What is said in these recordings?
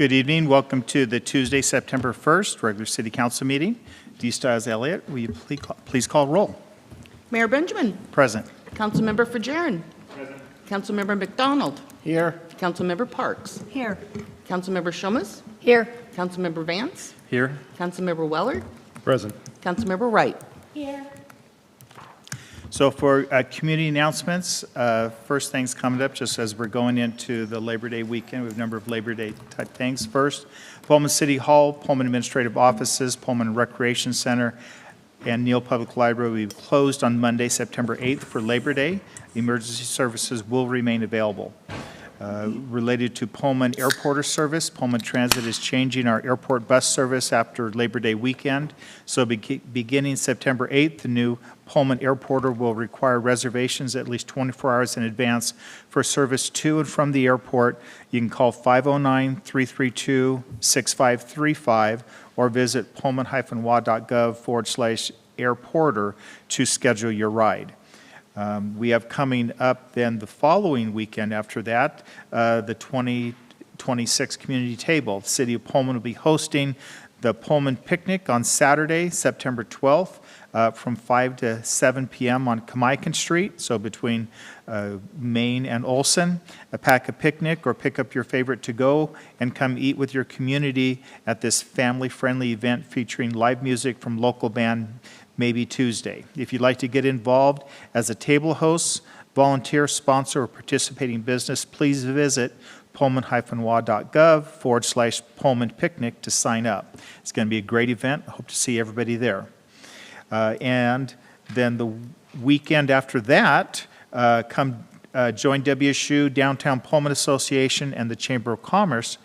Good evening. Welcome to the Tuesday, September 1st, regular City Council meeting. D. Stiles Elliott, will you please call roll? Mayor Benjamin. Present. Councilmember Fajarin. Present. Councilmember McDonald. Here. Councilmember Parks. Here. Councilmember Shumas. Here. Councilmember Vance. Here. Councilmember Weller. Present. Councilmember Wright. Here. So for community announcements, first things coming up, just as we're going into the Labor Day weekend, we have a number of Labor Day type things. First, Pullman City Hall, Pullman Administrative Offices, Pullman Recreation Center, and Neal Public Library will be closed on Monday, September 8th for Labor Day. Emergency services will remain available. Related to Pullman Airporter service, Pullman Transit is changing our airport bus service after Labor Day weekend. So beginning September 8th, the new Pullman Airporter will require reservations at least 24 hours in advance for service to and from the airport. You can call 509-332-6535 or visit pullman-wa.gov/airporter to schedule your ride. We have coming up then the following weekend after that, the 2026 Community Table. The City of Pullman will be hosting the Pullman Picnic on Saturday, September 12th, from 5 to 7 p.m. on Kamaikan Street, so between Main and Olson. Pack a picnic or pick up your favorite to go and come eat with your community at this family-friendly event featuring live music from local band Maybe Tuesday. If you'd like to get involved as a table host, volunteer, sponsor, or participating business, please visit pullman-wa.gov/Pullman Picnic to sign up. It's going to be a great event. I hope to see everybody there. And then the weekend after that, come join WSU, Downtown Pullman Association, and the Chamber of Commerce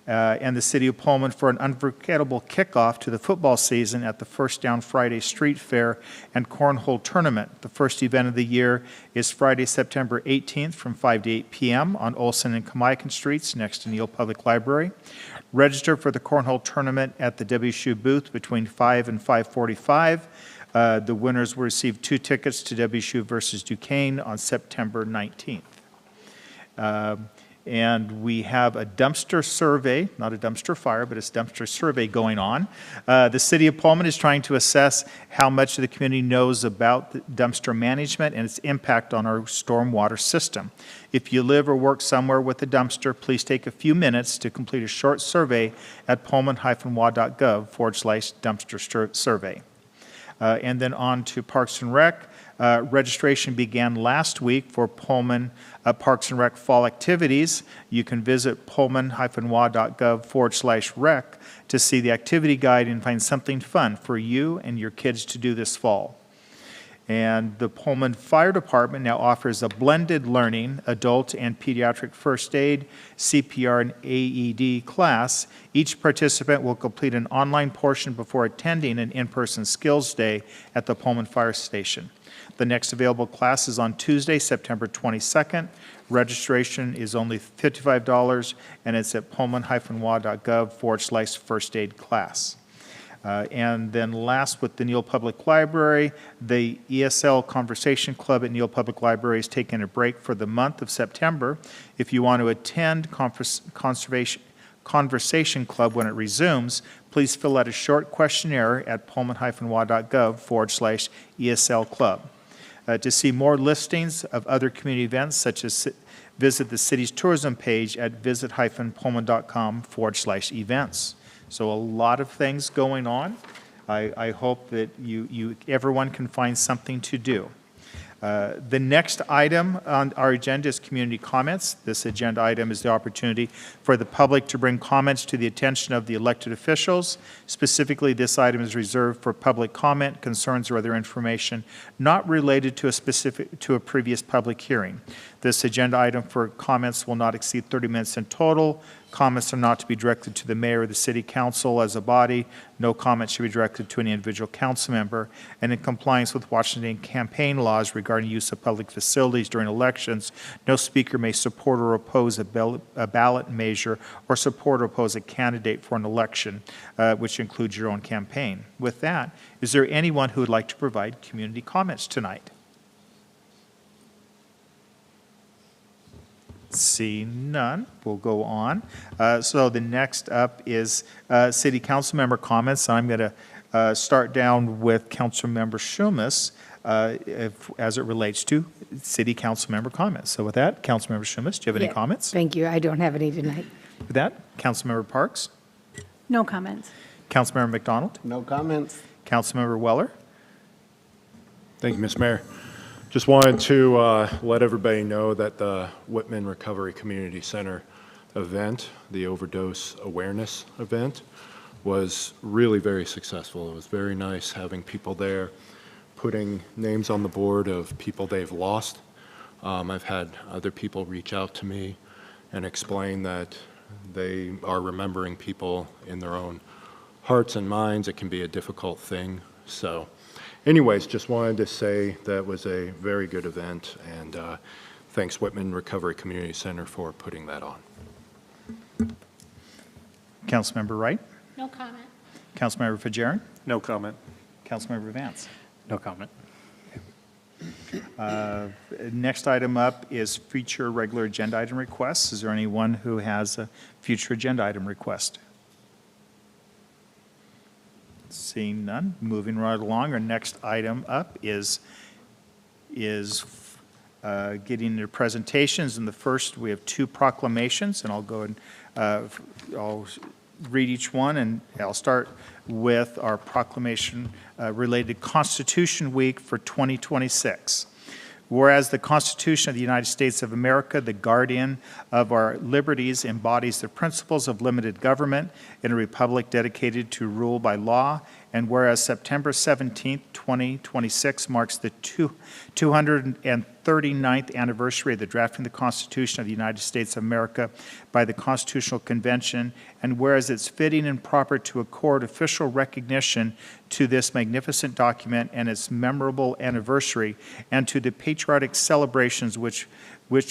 and the City of Pullman for an unforgettable kickoff to the football season at the First Down Friday Street Fair and Cornhole Tournament. The first event of the year is Friday, September 18th from 5 to 8 p.m. on Olson and Kamaikan Streets next to Neal Public Library. Register for the Cornhole Tournament at the WSU booth between 5 and 5:45. The winners will receive 2 tickets to WSU versus Duquesne on September 19th. And we have a dumpster survey, not a dumpster fire, but a dumpster survey going on. The City of Pullman is trying to assess how much the community knows about the dumpster management and its impact on our stormwater system. If you live or work somewhere with a dumpster, please take a few minutes to complete a short survey at pullman-wa.gov/dumpster survey. And then on to Parks and Rec. Registration began last week for Pullman Parks and Rec fall activities. You can visit pullman-wa.gov/rec to see the activity guide and find something fun for you and your kids to do this fall. And the Pullman Fire Department now offers a blended learning, adult and pediatric first aid, CPR, and AED class. Each participant will complete an online portion before attending an in-person skills day at the Pullman Fire Station. The next available class is on Tuesday, September 22nd. Registration is only $55, and it's at pullman-wa.gov/first aid class. And then last, with the Neal Public Library, the ESL Conversation Club at Neal Public Library is taking a break for the month of September. If you want to attend Conversation Club when it resumes, please fill out a short questionnaire at pullman-wa.gov/ESL Club. To see more listings of other community events, such as visit the city's tourism page at visit-pullman.com/events. So a lot of things going on. I hope that everyone can find something to do. The next item on our agenda is community comments. This agenda item is the opportunity for the public to bring comments to the attention of the elected officials. Specifically, this item is reserved for public comment, concerns, or other information not related to a previous public hearing. This agenda item for comments will not exceed 30 minutes in total. Comments are not to be directed to the mayor or the city council as a body. No comments should be directed to any individual council member. And in compliance with Washington campaign laws regarding use of public facilities during elections, no speaker may support or oppose a ballot measure or support or oppose a candidate for an election, which includes your own campaign. With that, is there anyone who would like to provide community comments tonight? See none, we'll go on. So the next up is city council member comments. I'm going to start down with Councilmember Shumas as it relates to city council member comments. So with that, Councilmember Shumas, do you have any Yeah, comments? Thank you. I don't have any tonight. With that, Councilmember Parks, No comments. Councilmember McDonald, No comments. Councilmember Weller. Thank you, Ms. Mayor. Just wanted to let everybody know that the Whitman Recovery Community Center event, the overdose awareness event, was really very successful. It was very nice having people there, putting names on the board of people they've lost. I've had other people reach out to me and explain that they are remembering people in their own hearts and minds. It can be a difficult thing. So anyways, just wanted to say that was a very good event, and thanks Whitman Recovery Community Center for putting that on. Councilmember Wright, No comment. Councilmember Fajarin, No comment. Councilmember Vance. No comment. Next item up is future regular agenda item requests. Is there anyone who has a future agenda item request? Seeing none, moving right along. Our next item up is getting into presentations. And the first, we have two proclamations, and I'll go and I'll read each one, and I'll start with our proclamation related to Constitution Week for 2026. Whereas the Constitution of the United States of America, the guardian of our liberties, embodies the principles of limited government in a republic dedicated to rule by law, and whereas September 17th, 2026 marks the 239th anniversary of the drafting of the Constitution of the United States of America by the Constitutional Convention, and whereas it's fitting and proper to accord official recognition to this magnificent document and its memorable anniversary, and to the patriotic celebrations which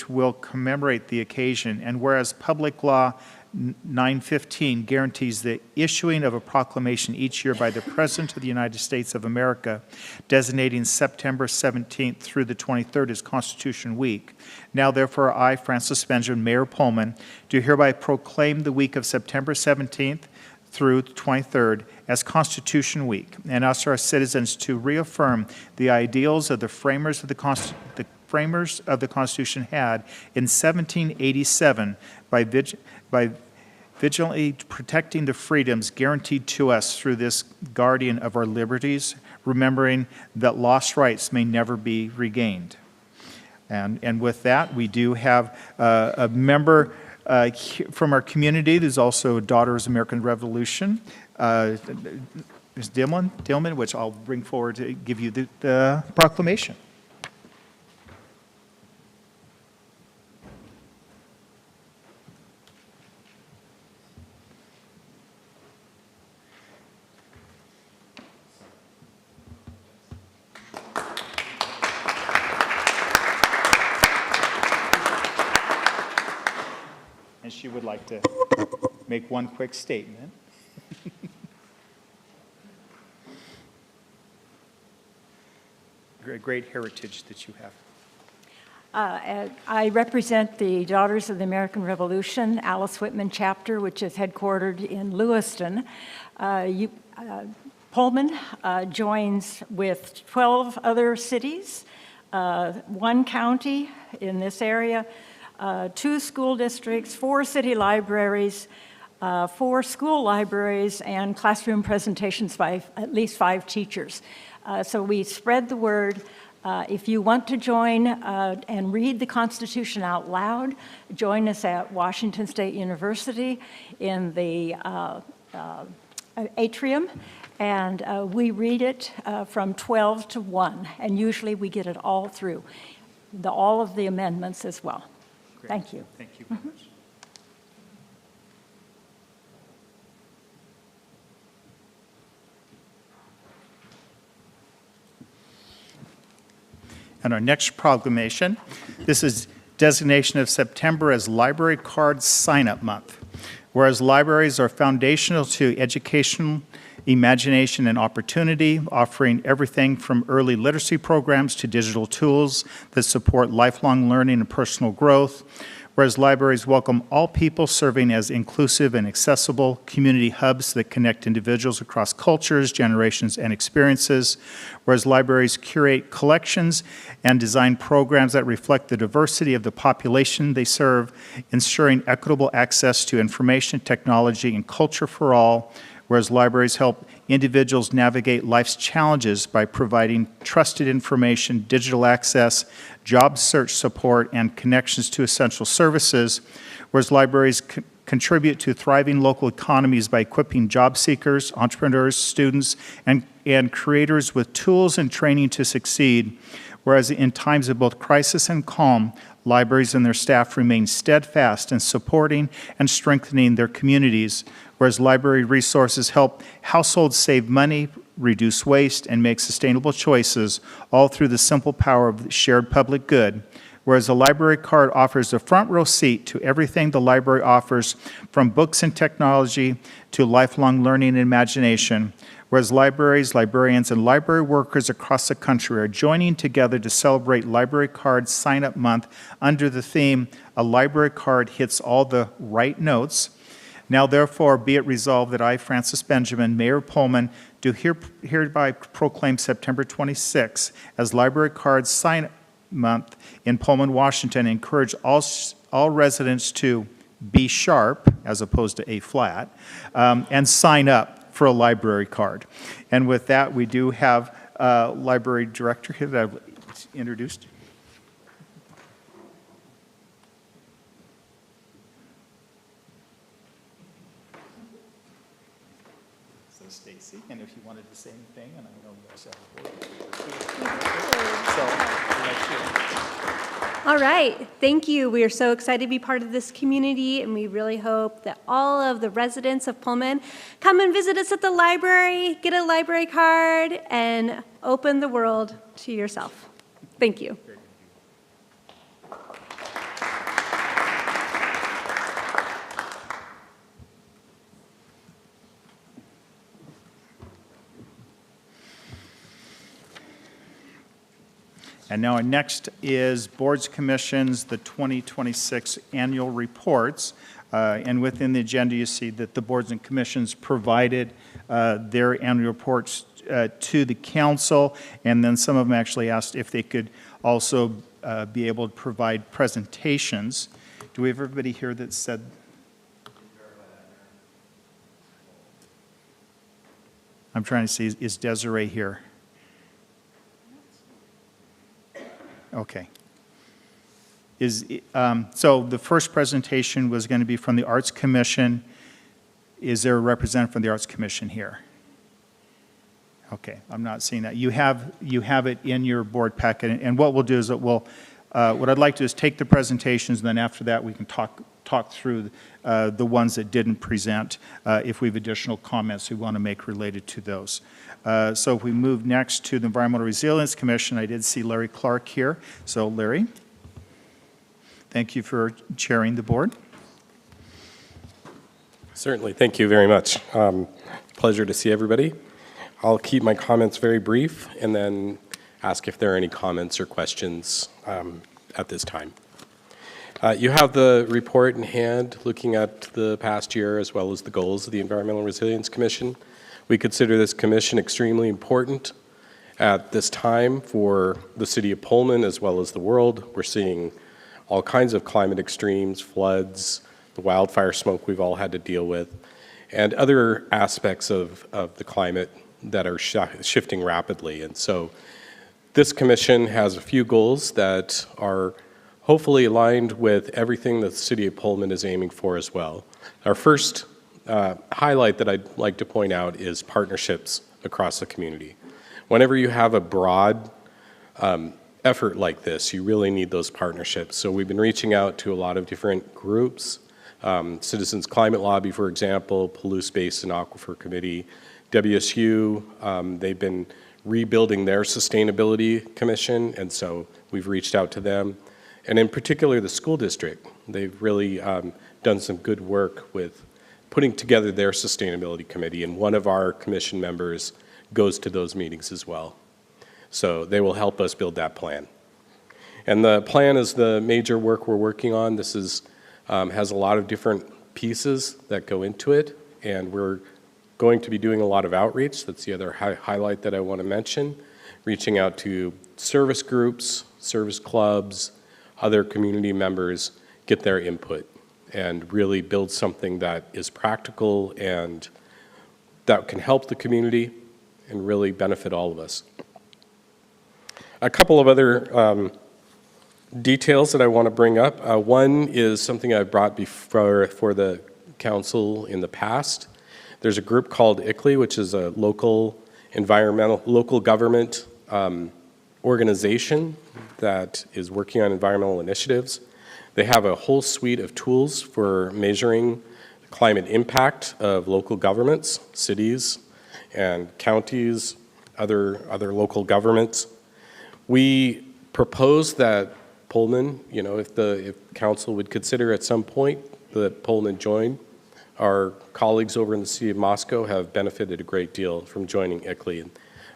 will commemorate the occasion, and whereas Public Law 915 guarantees the issuing of a proclamation each year by the President of the United States of America, designating September 17th through the 23rd as Constitution Week. Now, therefore, I, Francis Benjamin, Mayor Pullman, do hereby proclaim the week of September 17th through the 23rd as Constitution Week, and ask our citizens to reaffirm the ideals of the framers of the Constitution had in 1787 by vigilantly protecting the freedoms guaranteed to us through this guardian of our liberties, remembering that lost rights may never be regained. And with that, we do have a member from our community. There's also a Daughters of the American Revolution, Ms. Dillman, which I'll bring forward to give you the proclamation. And she would like to make one quick statement. Great heritage that you have. I represent the Daughters of the American Revolution, Alice Whitman chapter, which is headquartered in Lewiston. Pullman joins with 12 other cities, one county in this area, 2 school districts, 4 city libraries, 4 school libraries, and classroom presentations by at least 5 teachers. So we spread the word. If you want to join and read the Constitution out loud, join us at Washington State University in the atrium, and we read it from 12 to 1, and usually we get it all through, all of the amendments as well. Great. Thank you. Thank you very much. And our next proclamation, this is designation of September as Library Card Sign-Up Month. Whereas libraries are foundational to educational imagination and opportunity, offering everything from early literacy programs to digital tools that support lifelong learning and personal growth. Whereas libraries welcome all people, serving as inclusive and accessible community hubs that connect individuals across cultures, generations, and experiences. Whereas libraries curate collections and design programs that reflect the diversity of the population they serve, ensuring equitable access to information, technology, and culture for all. Whereas libraries help individuals navigate life's challenges by providing trusted information, digital access, job search support, and connections to essential services. Whereas libraries contribute to thriving local economies by equipping job seekers, entrepreneurs, students, and creators with tools and training to succeed. Whereas in times of both crisis and calm, libraries and their staff remain steadfast in supporting and strengthening their communities. Whereas library resources help households save money, reduce waste, and make sustainable choices, all through the simple power of the shared public good. Whereas a library card offers a front row seat to everything the library offers, from books and technology to lifelong learning and imagination. Whereas libraries, librarians, and library workers across the country are joining together to celebrate Library Card Sign-Up Month under the theme, "A Library Card Hits All the Right Notes." Now therefore be it resolved that I, Francis Benjamin, Mayor of Pullman, do hereby proclaim September 26 as Library Card Sign Month in Pullman, Washington, and encourage all residents to be sharp, as opposed to A flat, and sign up for a library card. And with that, we do have a library director here that I've introduced. So Stacy, and if you wanted to say anything, and I know you guys have so I'll let you. All right, thank you. We are so excited to be part of this community, and we really hope that all of the residents of Pullman come and visit us at the library, get a library card, and open the world to yourself. Thank you. And now our next is Boards, Commissions, the 2026 annual reports. And within the agenda, you see that the boards and commissions provided their annual reports to the council, and then some of them actually asked if they could also be able to provide presentations. Do we have everybody here that said? I'm trying to see, is Desiree here? Okay. So the first presentation was going to be from the Arts Commission. Is there a representative from the Arts Commission here? Okay, I'm not seeing that. You have it in your board packet, and what we'll do is that what I'd like to do is take the presentations, and then after that we can talk through the ones that didn't present, if we have additional comments we want to make related to those. So if we move next to the Environmental Resilience Commission, I did see Larry Clark here. So Larry, thank you for chairing the board. Certainly, thank you very much. Pleasure to see everybody. I'll keep my comments very brief and then ask if there are any comments or questions at this time. You have the report in hand looking at the past year as well as the goals of the Environmental Resilience Commission. We consider this commission extremely important at this time for the city of Pullman as well as the world. We're seeing all kinds of climate extremes, floods, the wildfire smoke we've all had to deal with, and other aspects of the climate that are shifting rapidly. And so this commission has a few goals that are hopefully aligned with everything that the city of Pullman is aiming for as well. Our first highlight that I'd like to point out is partnerships across the community. Whenever you have a broad effort like this, you really need those partnerships. So we've been reaching out to a lot of different groups, Citizens Climate Lobby, for example, Palouse Basin Aquifer Committee, WSU, they've been rebuilding their sustainability commission, and so we've reached out to them. And in particular, the school district, they've really done some good work with putting together their sustainability committee, and one of our commission members goes to those meetings as well. So they will help us build that plan. And the plan is the major work we're working on. This is, has a lot of different pieces that go into it, and we're going to be doing a lot of outreach. That's the other highlight that I want to mention, reaching out to service groups, service clubs, other community members, get their input, and really build something that is practical and that can help the community and really benefit all of us. A couple of other details that I want to bring up. One is something I've brought before for the council in the past. There's a group called ICLEI, which is a local government organization that is working on environmental initiatives. They have a whole suite of tools for measuring the climate impact of local governments, cities and counties, other local governments. We propose that Pullman, if council would consider at some point that Pullman join. Our colleagues over in the city of Moscow have benefited a great deal from joining ICLEI, and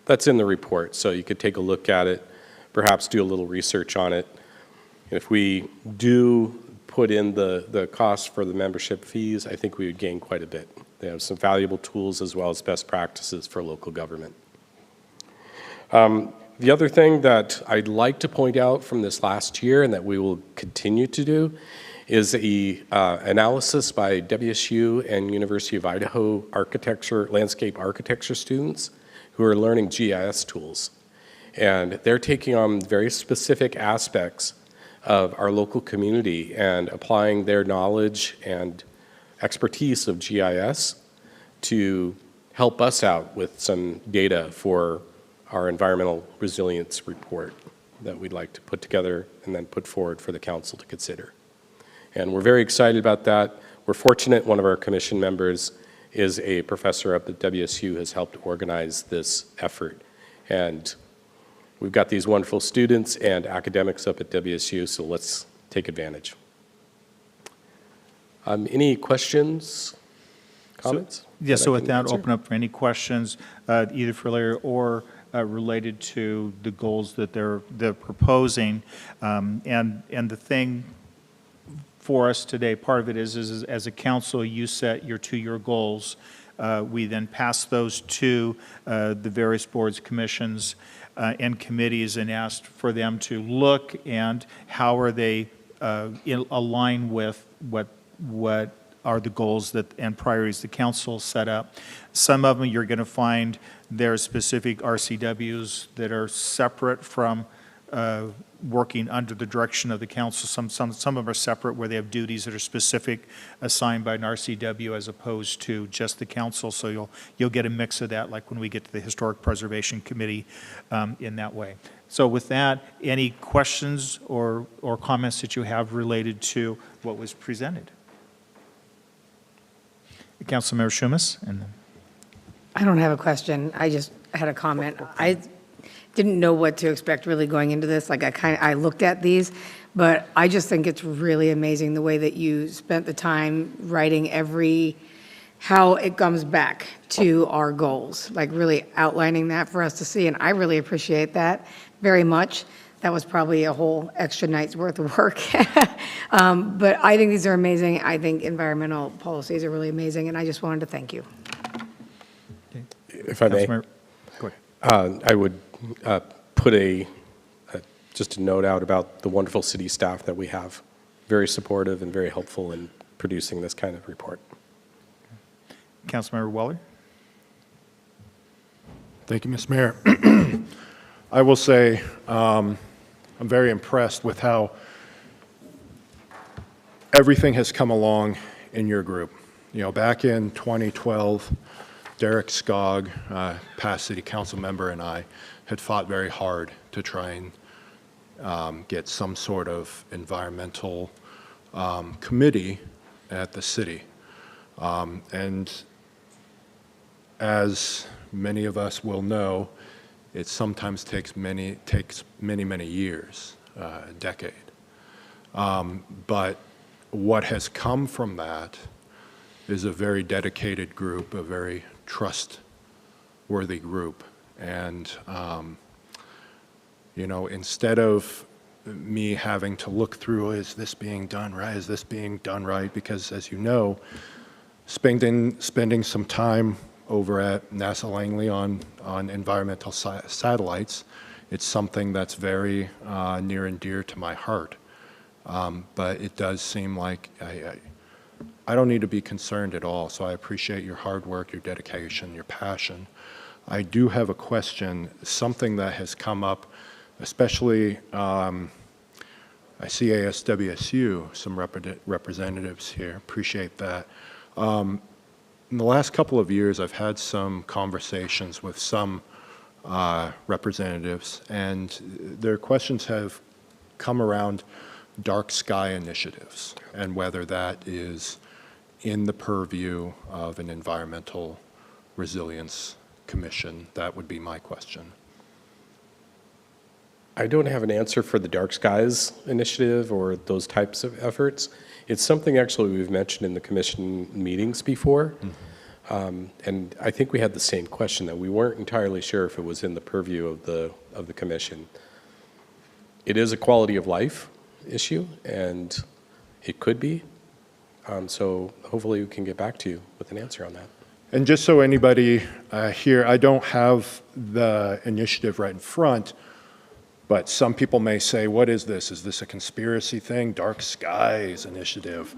that's in the report, so you could take a look at it, perhaps do a little research on it. If we do put in the cost for the membership fees, I think we would gain quite a bit. They have some valuable tools as well as best practices for local government. The other thing that I'd like to point out from this last year and that we will continue to do is an analysis by WSU and University of Idaho landscape architecture students who are learning GIS tools. And they're taking on very specific aspects of our local community and applying their knowledge and expertise of GIS to help us out with some data for our environmental resilience report that we'd like to put together and then put forward for the council to consider. And we're very excited about that. We're fortunate one of our commission members is a professor up at WSU who has helped organize this effort. And we've got these wonderful students and academics up at WSU, so let's take advantage. Any questions, comments? So with that, open up for any questions, either for Larry or related to the goals that they're proposing. And the thing for us today, part of it is as a council, you set your 2-year goals. We then pass those to the various boards, commissions, and committees and asked for them to look and how are they align with what are the goals and priorities the council set up. Some of them you're going to find there are specific RCWs that are separate from working under the direction of the council. Some of them are separate where they have duties that are specific assigned by an RCW as opposed to just the council. So you'll get a mix of that, like when we get to the Historic Preservation Committee in that way. So with that, any questions or comments that you have related to what was presented? Councilmember Shumas. I don't have a question. I just had a comment. I didn't know what to expect really going into this. Like I looked at these, but I just think it's really amazing the way that you spent the time writing how it comes back to our goals, like really outlining that for us to see. And I really appreciate that very much. That was probably a whole extra night's worth of work. But I think these are amazing. I think environmental policies are really amazing, and I just wanted to thank you. If I may, Go ahead. I would put just a note out about the wonderful city staff that we have. Very supportive and very helpful in producing this kind of report. Councilmember Weller. Thank you, Ms. Mayor. I will say I'm very impressed with how everything has come along in your group. Back in 2012, Derek Skog, past city council member, and I had fought very hard to try and get some sort of environmental committee at the city. And as many of us will know, it sometimes takes many years, a decade. But what has come from that is a very dedicated group, a very trustworthy group. And, you know, instead of me having to look through, is this being done right? Is this being done right? Because as you know, spending some time over at NASA Langley on environmental satellites, it's something that's very near and dear to my heart. But it does seem like I don't need to be concerned at all. So I appreciate your hard work, your dedication, your passion. I do have a question, something that has come up, especially I see ASWSU, some representatives here, appreciate that. In the last couple of years, I've had some conversations with some representatives, and their questions have come around dark sky initiatives and whether that is in the purview of an environmental resilience commission. That would be my question. I don't have an answer for the Dark Skies initiative or those types of efforts. It's something actually we've mentioned in the commission meetings before. And I think we had the same question, that we weren't entirely sure if it was in the purview of the commission. It is a quality of life issue, and it could be. So hopefully we can get back to you with an answer on that. And just so anybody here, I don't have the initiative right in front, but some people may say, what is this? Is this a conspiracy thing? Dark Skies Initiative.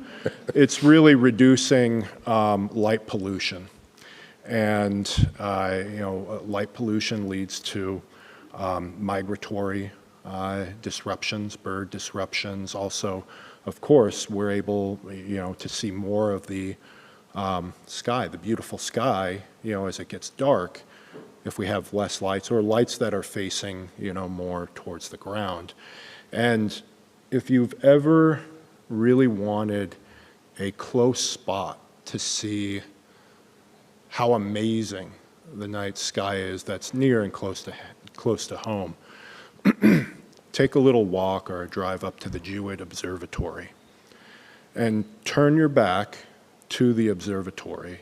It's really reducing light pollution. And, you know, light pollution leads to migratory disruptions, bird disruptions. Also, of course, we're able, you know, to see more of the sky, the beautiful sky, you know, as it gets dark, if we have less lights or lights that are facing, you know, more towards the ground. And if you've ever really wanted a close spot to see how amazing the night sky is that's near and close to home, take a little walk or a drive up to the Jewett Observatory and turn your back to the observatory,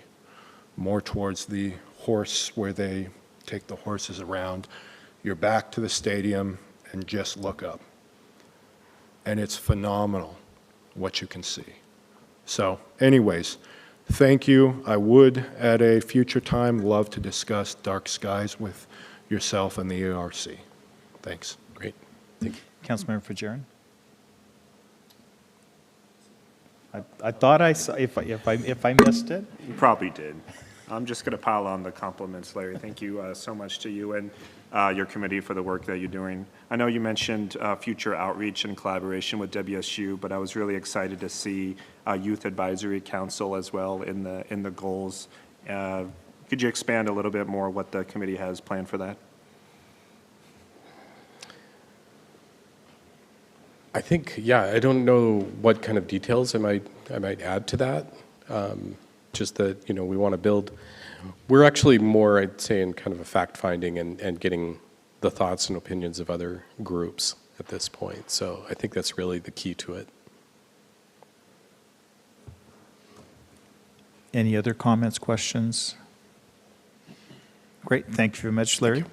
more towards the horse where they take the horses around, your back to the stadium, and just look up. And it's phenomenal what you can see. So anyways, thank you. I would, at a future time, love to discuss dark skies with yourself and the ERC. Thanks. Great. Thank you. Councilmember Fajarin? I thought I saw, if I missed it. You probably did. I'm just going to pile on the compliments, Larry. Thank you so much to you and your committee for the work that you're doing. I know you mentioned future outreach and collaboration with WSU, but I was really excited to see Youth Advisory Council as well in the goals. Could you expand a little bit more what the committee has planned for that? I think, yeah, I don't know what kind of details I might add to that. Just that, you know, we want to build, we're actually more, I'd say, in kind of a fact-finding and getting the thoughts and opinions of other groups at this point. So I think that's really the key to it. Any other comments, questions? Great, thank you very much, Larry.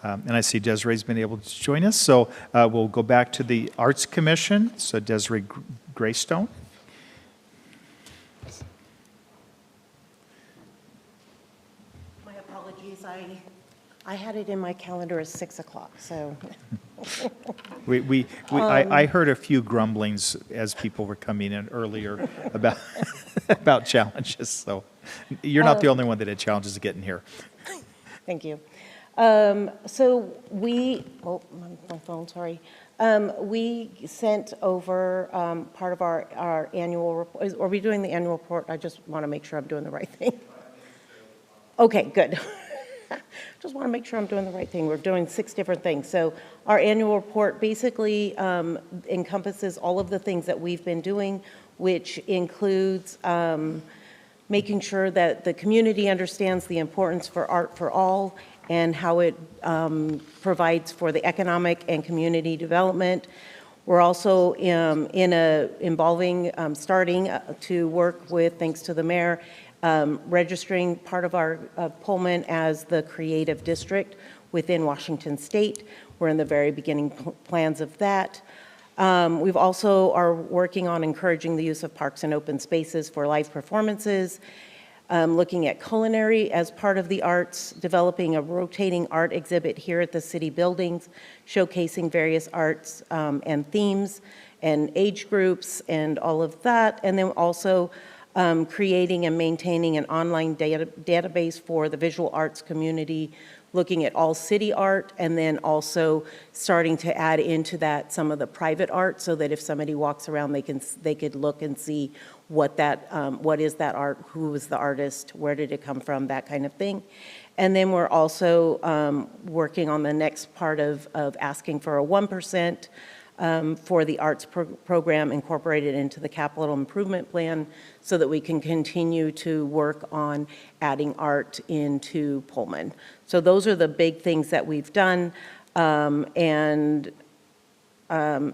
And I see Desiree's been able to join us, so we'll go back to the Arts Commission. So Desiree Greystone. My apologies, I had it in my calendar as 6 o'clock, so. I heard a few grumblings as people were coming in earlier about about challenges. So you're not the only one that had challenges getting here. Thank you. So we, oh, my phone, sorry. We sent over part of our annual report. Are we doing the annual report? I just want to make sure I'm doing the right thing. Okay, good. Just want to make sure I'm doing the right thing. We're doing 6 different things. So our annual report basically encompasses all of the things that we've been doing, which includes making sure that the community understands the importance for art for all and how it provides for the economic and community development. We're also starting to work with, thanks to the mayor, registering part of our Pullman as the creative district within Washington State. We're in the very beginning plans of that. We've also are working on encouraging the use of parks and open spaces for live performances, looking at culinary as part of the arts, developing a rotating art exhibit here at the city buildings, showcasing various arts and themes and age groups and all of that, and then also creating and maintaining an online database for the visual arts community, looking at all city art, and then also starting to add into that some of the private art, so that if somebody walks around, they could look and see what is that art, who is the artist, where did it come from, that kind of thing. And then we're also working on the next part of asking for a 1% for the arts program incorporated into the capital improvement plan, so that we can continue to work on adding art into Pullman. So those are the big things that we've done, and I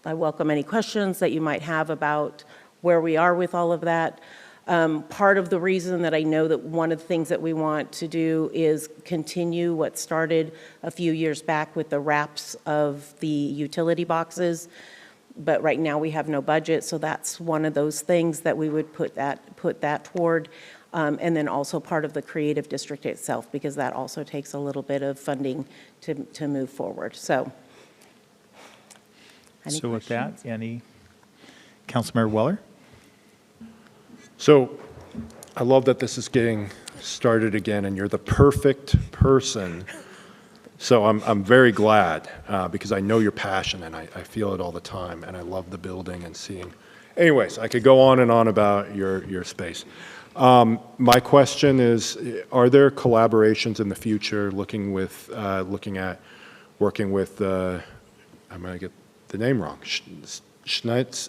welcome any questions that you might have about where we are with all of that. Part of the reason that I know that one of the things that we want to do is continue what started a few years back with the wraps of the utility boxes, but right now we have no budget, so that's one of those things that we would put that toward. And then also part of the creative district itself, because that also takes a little bit of funding to move forward. So, So with that, Councilmember Weller? So I love that this is getting started again, and you're the perfect person. So I'm very glad, because I know your passion, and I feel it all the time, and I love the building and seeing. Anyways, I could go on and on about your space. My question is, are there collaborations in the future looking at working with, I'm going to get the name wrong, Schnitzer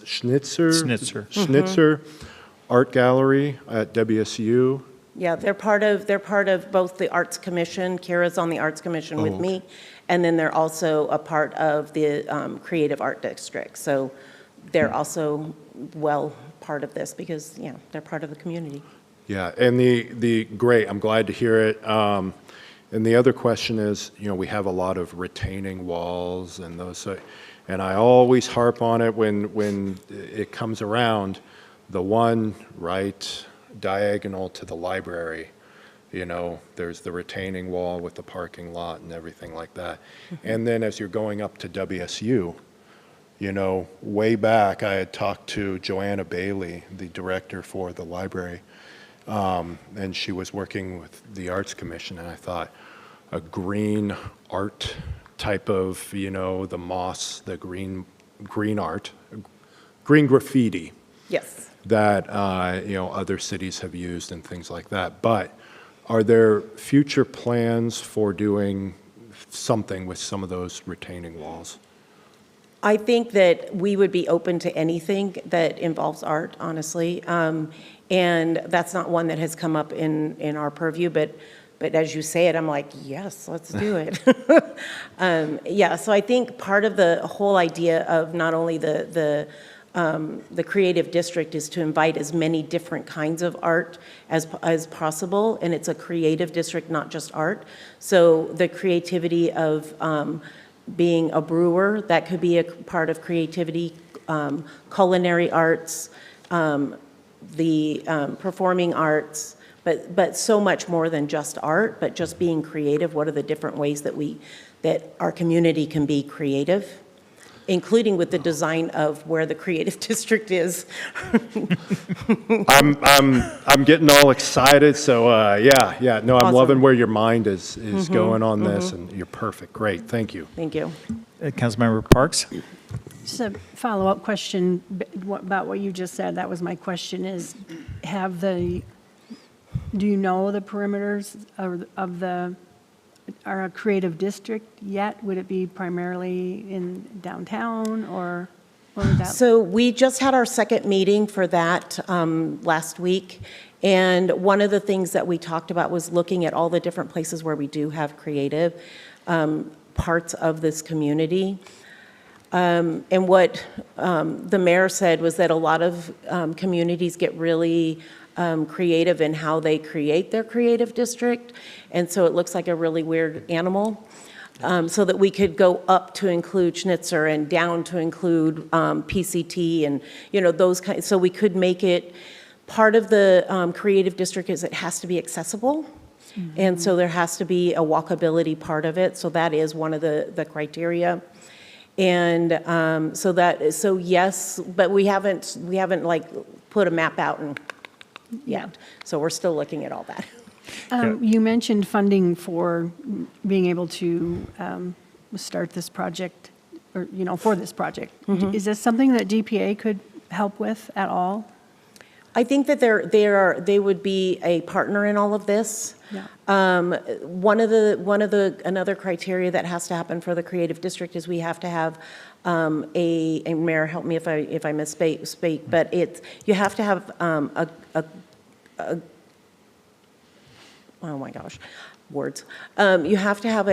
Art Gallery at WSU? yeah, they're part of both the Arts Commission. Kira's on the Arts Commission with me, and then they're also a part of the Creative Art District. So they're also part of this, because they're part of the community. Yeah, and the great, I'm glad to hear it. And the other question is, we have a lot of retaining walls and those, and I always harp on it when it comes around, the one right diagonal to the library, there's the retaining wall with the parking lot and everything like that. And then as you're going up to WSU, way back, I had talked to Joanna Bailey, the director for the library, and she was working with the Arts Commission, and I thought a green art type of, the moss, the green art, green graffiti. Yes. That, other cities have used and things like that. But are there future plans for doing something with some of those retaining walls? I think that we would be open to anything that involves art, honestly. And that's not one that has come up in our purview, but as you say it, I'm like, yes, let's do it. So I think part of the whole idea of not only the creative district is to invite as many different kinds of art as possible, and it's a creative district, not just art. So the creativity of being a brewer, that could be a part of creativity, culinary arts, the performing arts, but so much more than just art, but just being creative. What are the different ways that our community can be creative, including with the design of where the creative district is. I'm getting all excited. So no, I'm Awesome. loving where your mind is going on this, and you're perfect. Great, thank you. Thank you. Councilmember Parks? Just a follow-up question about what you just said. That was my question, is do you know the perimeters of our creative district yet? Would it be primarily in downtown, or what would that? So we just had our second meeting for that last week, and one of the things that we talked about was looking at all the different places where we do have creative parts of this community. And what the mayor said was that a lot of communities get really creative in how they create their creative district, and so it looks like a really weird animal. So that we could go up to include Schnitzer and down to include PCT and, you know, those kinds. So we could make it, part of the creative district is it has to be accessible. And so there has to be a walkability part of it. So that is one of the criteria. And so yes, but we haven't like put a map out and yet. So we're still looking at all that. You mentioned funding for being able to start this project, or, you know, for this project. Is this something that DPA could help with at all? I think that they would be a partner in all of this. Yeah. Another criteria that has to happen for the creative district is we have to have and Mayor, help me if I misspeak, but you have to have oh my gosh, words. You have to have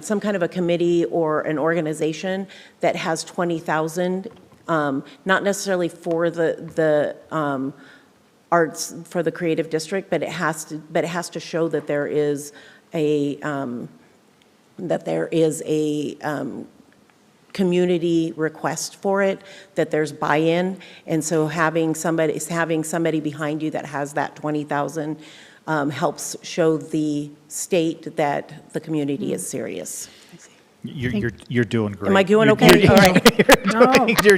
some kind of a committee or an organization that has 20,000, not necessarily for the arts, for the creative district, but it has to show that there is a community request for it, that there's buy-in, and so having somebody behind you that has that 20,000 helps show the state that the community is serious. You're doing great. Am I doing okay? All right. You're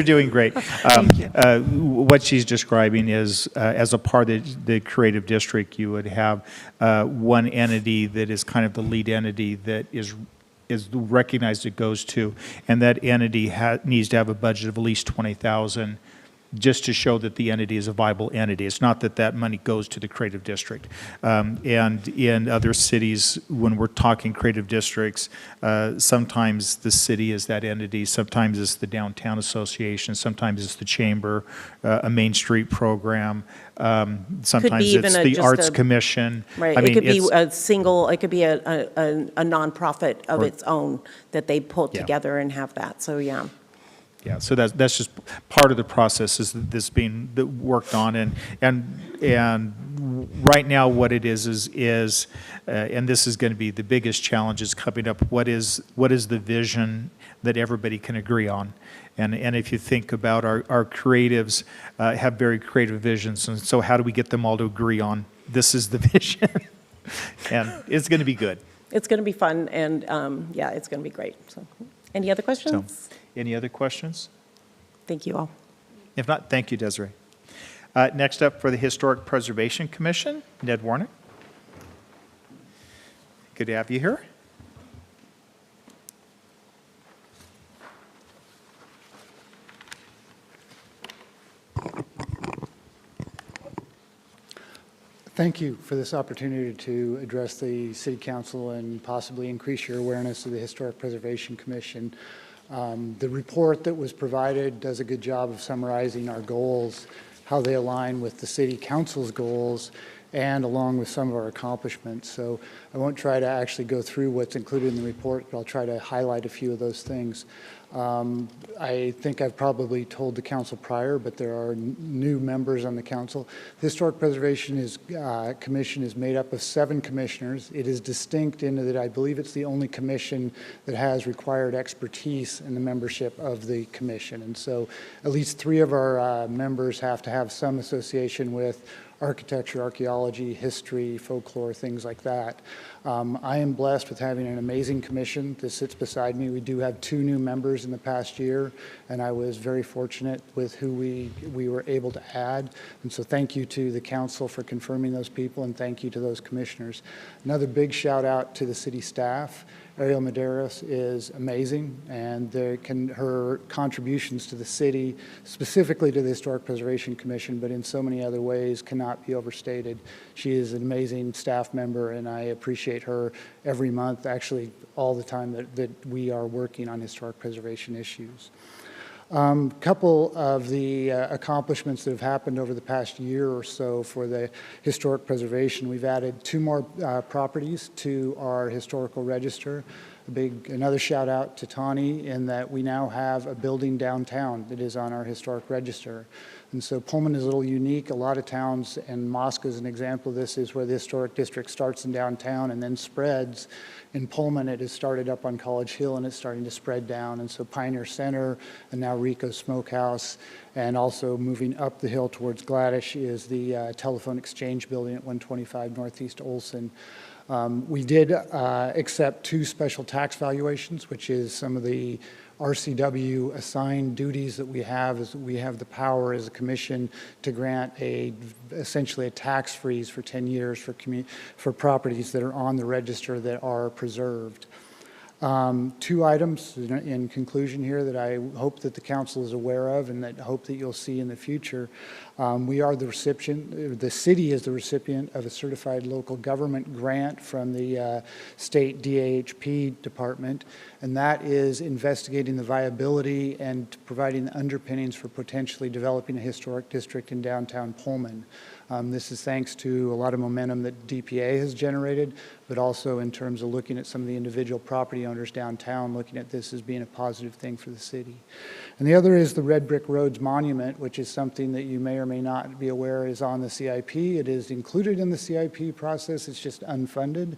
doing great. What she's describing is, as a part of the creative district, you would have one entity that is kind of the lead entity that is recognized it goes to, and that entity needs to have a budget of at least 20,000 just to show that the entity is a viable entity. It's not that that money goes to the creative district. And in other cities, when we're talking creative districts, sometimes the city is that entity, sometimes it's the downtown association, sometimes it's the chamber, a Main Street program, sometimes it's the Arts Commission. Right, I mean, it could be it's- it could be a nonprofit of its own that they pull Yeah. together and have that, so yeah. Yeah, so that's just part of the process is this being worked on, and right now what it is and this is going to be the biggest challenge is coming up. What is the vision that everybody can agree on? And if you think about our creatives have very creative visions, and so how do we get them all to agree on this is the vision? And it's going to be good. It's going to be fun, and yeah, it's going to be great. So, any other questions? Any other questions? Thank you all. If not, thank you, Desiree. Next up for the Historic Preservation Commission, Ned Warnick. Good to have you here. Thank you for this opportunity to address the City Council and possibly increase your awareness of the Historic Preservation Commission. The report that was provided does a good job of summarizing our goals, how they align with the City Council's goals, and along with some of our accomplishments. So I won't try to actually go through what's included in the report, but I'll try to highlight a few of those things. I think I've probably told the council prior, but there are new members on the council. The Historic Preservation Commission is made up of 7 commissioners. It is distinct in that I believe it's the only commission that has required expertise in the membership of the commission. And so at least 3 of our members have to have some association with architecture, archaeology, history, folklore, things like that. I am blessed with having an amazing commission that sits beside me. We do have 2 new members in the past year, and I was very fortunate with who we were able to add. And so thank you to the council for confirming those people, and thank you to those commissioners. Another big shout out to the city staff. Ariel Medeiros is amazing, and her contributions to the city, specifically to the Historic Preservation Commission, but in so many other ways, cannot be overstated. She is an amazing staff member, and I appreciate her every month, actually all the time that we are working on historic preservation issues. Couple of the accomplishments that have happened over the past year or so for the historic preservation. We've added 2 more properties to our historical register. another shout out to Tawny in that we now have a building downtown that is on our historic register. And so Pullman is a little unique. A lot of towns, and Moscow is an example of this, is where the historic district starts in downtown and then spreads. In Pullman, it has started up on College Hill and it's starting to spread down. And so Pioneer Center and now Rico's Smokehouse, and also moving up the hill towards Gladish is the Telephone Exchange Building at 125 Northeast Olson. We did accept 2 special tax valuations, which is some of the RCW assigned duties that we have. Is we have the power as a commission to grant essentially a tax freeze for 10 years for properties that are on the register that are preserved. 2 items in conclusion here that I hope that the council is aware of and that I hope that you'll see in the future. We are the recipient, the city is the recipient of a certified local government grant from the state DAHP department, and that is investigating the viability and providing the underpinnings for potentially developing a historic district in downtown Pullman. This is thanks to a lot of momentum that DPA has generated, but also in terms of looking at some of the individual property owners downtown, looking at this as being a positive thing for the city. And the other is the Red Brick Roads Monument, which is something that you may or may not be aware is on the CIP. It is included in the CIP process. It's just unfunded.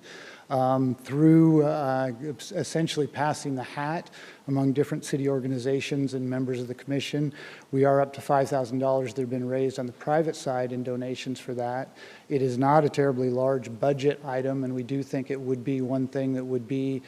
Through essentially passing the hat among different city organizations and members of the commission. We are up to $5,000 that have been raised on the private side in donations for that. It is not a terribly large budget item, and we do think it would be one thing that would be,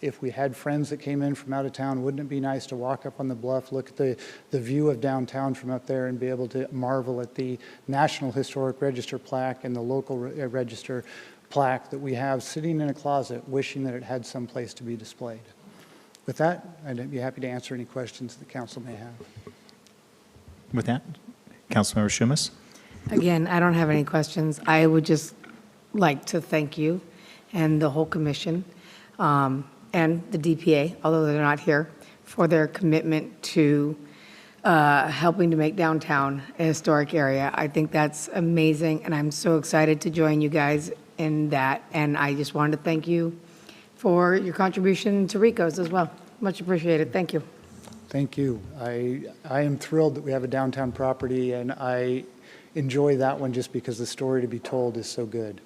if we had friends that came in from out of town, wouldn't it be nice to walk up on the bluff, look at the view of downtown from up there and be able to marvel at the National Historic Register plaque and the local register plaque that we have sitting in a closet, wishing that it had some place to be displayed. With that, I'd be happy to answer any questions the council may have. With that, Councilmember Shumas. Again, I don't have any questions. I would just like to thank you and the whole commission and the DPA, although they're not here, for their commitment to helping to make downtown a historic area. I think that's amazing, and I'm so excited to join you guys in that. And I just wanted to thank you for your contribution to Rico's as well. Much appreciated. Thank you. Thank you. I am thrilled that we have a downtown property, and I enjoy that one just because the story to be told is so good.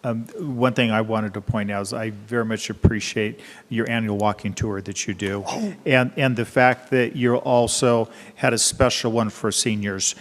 One thing I wanted to point out is I very much appreciate your annual walking tour that you do, and the fact that you also had a special one for seniors.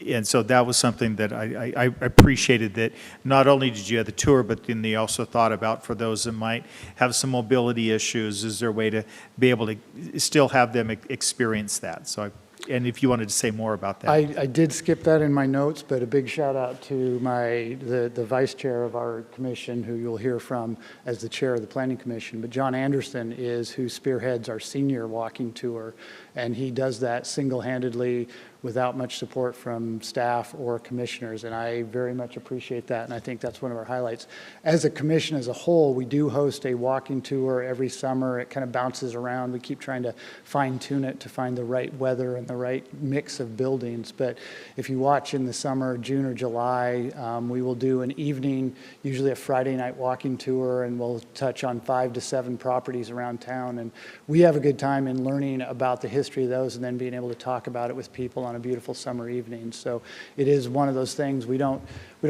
And so that was something that I appreciated, that not only did you have the tour, but then they also thought about for those that might have some mobility issues, is there a way to be able to still have them experience that? So and if you wanted to say more about that. I did skip that in my notes, but a big shout out to the vice chair of our commission, who you'll hear from as the chair of the planning commission. But John Anderson is who spearheads our senior walking tour, and he does that single-handedly without much support from staff or commissioners, and I very much appreciate that, and I think that's one of our highlights. As a commission as a whole, we do host a walking tour every summer. It kind of bounces around. We keep trying to fine-tune it to find the right weather and the right mix of buildings, but if you watch in the summer, June or July, we will do an evening, usually a Friday night walking tour, and we'll touch on 5 to 7 properties around town, and we have a good time in learning about the history of those and then being able to talk about it with people on a beautiful summer evening. So it is one of those things, we don't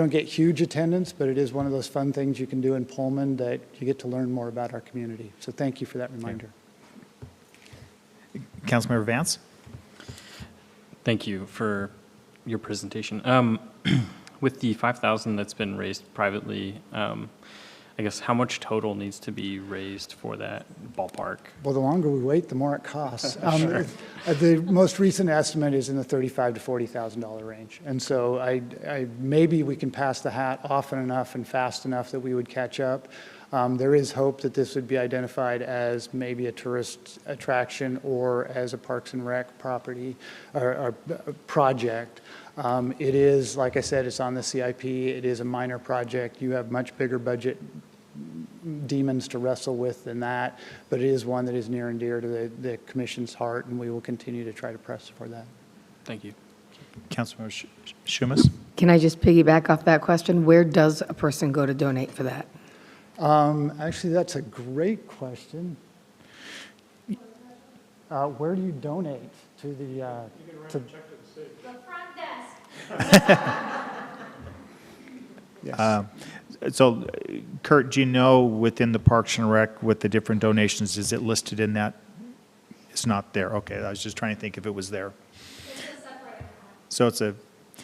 get huge attendance, but it is one of those fun things you can do in Pullman that you get to learn more about our community. So thank you for that reminder. Councilmember Vance? Thank you for your presentation. With the $5,000 that's been raised privately, I guess how much total needs to be raised for that ballpark? Well, the longer we wait, the more it costs. The most recent estimate is in the $35,000 to $40,000 range. And so maybe we can pass the hat often enough and fast enough that we would catch up. There is hope that this would be identified as maybe a tourist attraction or as a Parks and Rec property or project. It is, like I said, it's on the CIP. It is a minor project. You have much bigger budget demons to wrestle with than that, but it is one that is near and dear to the commission's heart, and we will continue to try to press for that. Thank you. Councilmember Shumas? Can I just piggyback off that question? Where does a person go to donate for that? Actually, that's a great question. Where do you donate to the? To The front desk. yes. So, Kurt, do you know within the Parks and Rec with the different donations, is it listed in that? It's not there. Okay, I was just trying to think if it was there. So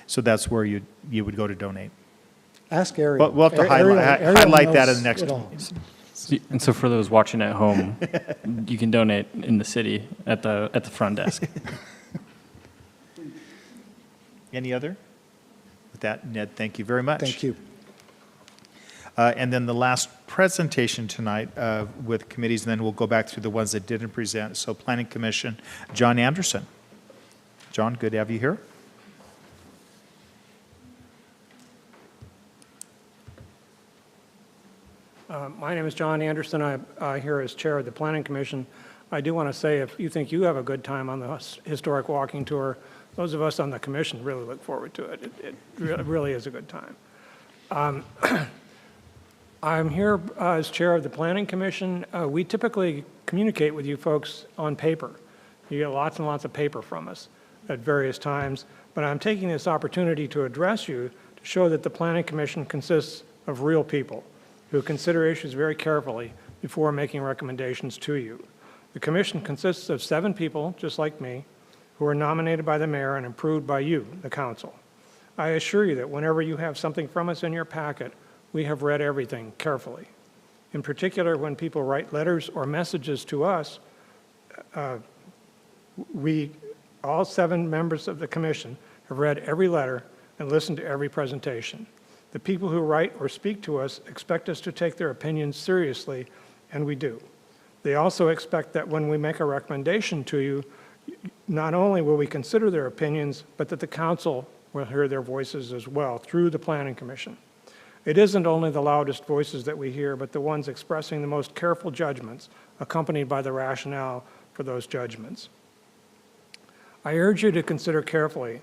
so that's where you would go to donate. Ask Ariel. We'll have to Ariel highlight that in knows the next it all. one. And so for those watching at home, you can donate in the city at the front desk. Any other? With that, Ned, thank you very much. Thank you. And then the last presentation tonight with committees, and then we'll go back through the ones that didn't present. So Planning Commission, John Anderson. John, good to have you here. My name is John Anderson. I'm here as chair of the Planning Commission. I do want to say, if you think you have a good time on the historic walking tour, those of us on the commission really look forward to it. It really is a good time. I'm here as chair of the Planning Commission. We typically communicate with you folks on paper. You get lots and lots of paper from us at various times, but I'm taking this opportunity to address you to show that the Planning Commission consists of real people who consider issues very carefully before making recommendations to you. The commission consists of 7 people, just like me, who are nominated by the mayor and approved by you, the council. I assure you that whenever you have something from us in your packet, we have read everything carefully. In particular, when people write letters or messages to us, all 7 members of the commission have read every letter and listened to every presentation. The people who write or speak to us expect us to take their opinions seriously, and we do. They also expect that when we make a recommendation to you, not only will we consider their opinions, but that the council will hear their voices as well through the Planning Commission. It isn't only the loudest voices that we hear, but the ones expressing the most careful judgments, accompanied by the rationale for those judgments. I urge you to consider carefully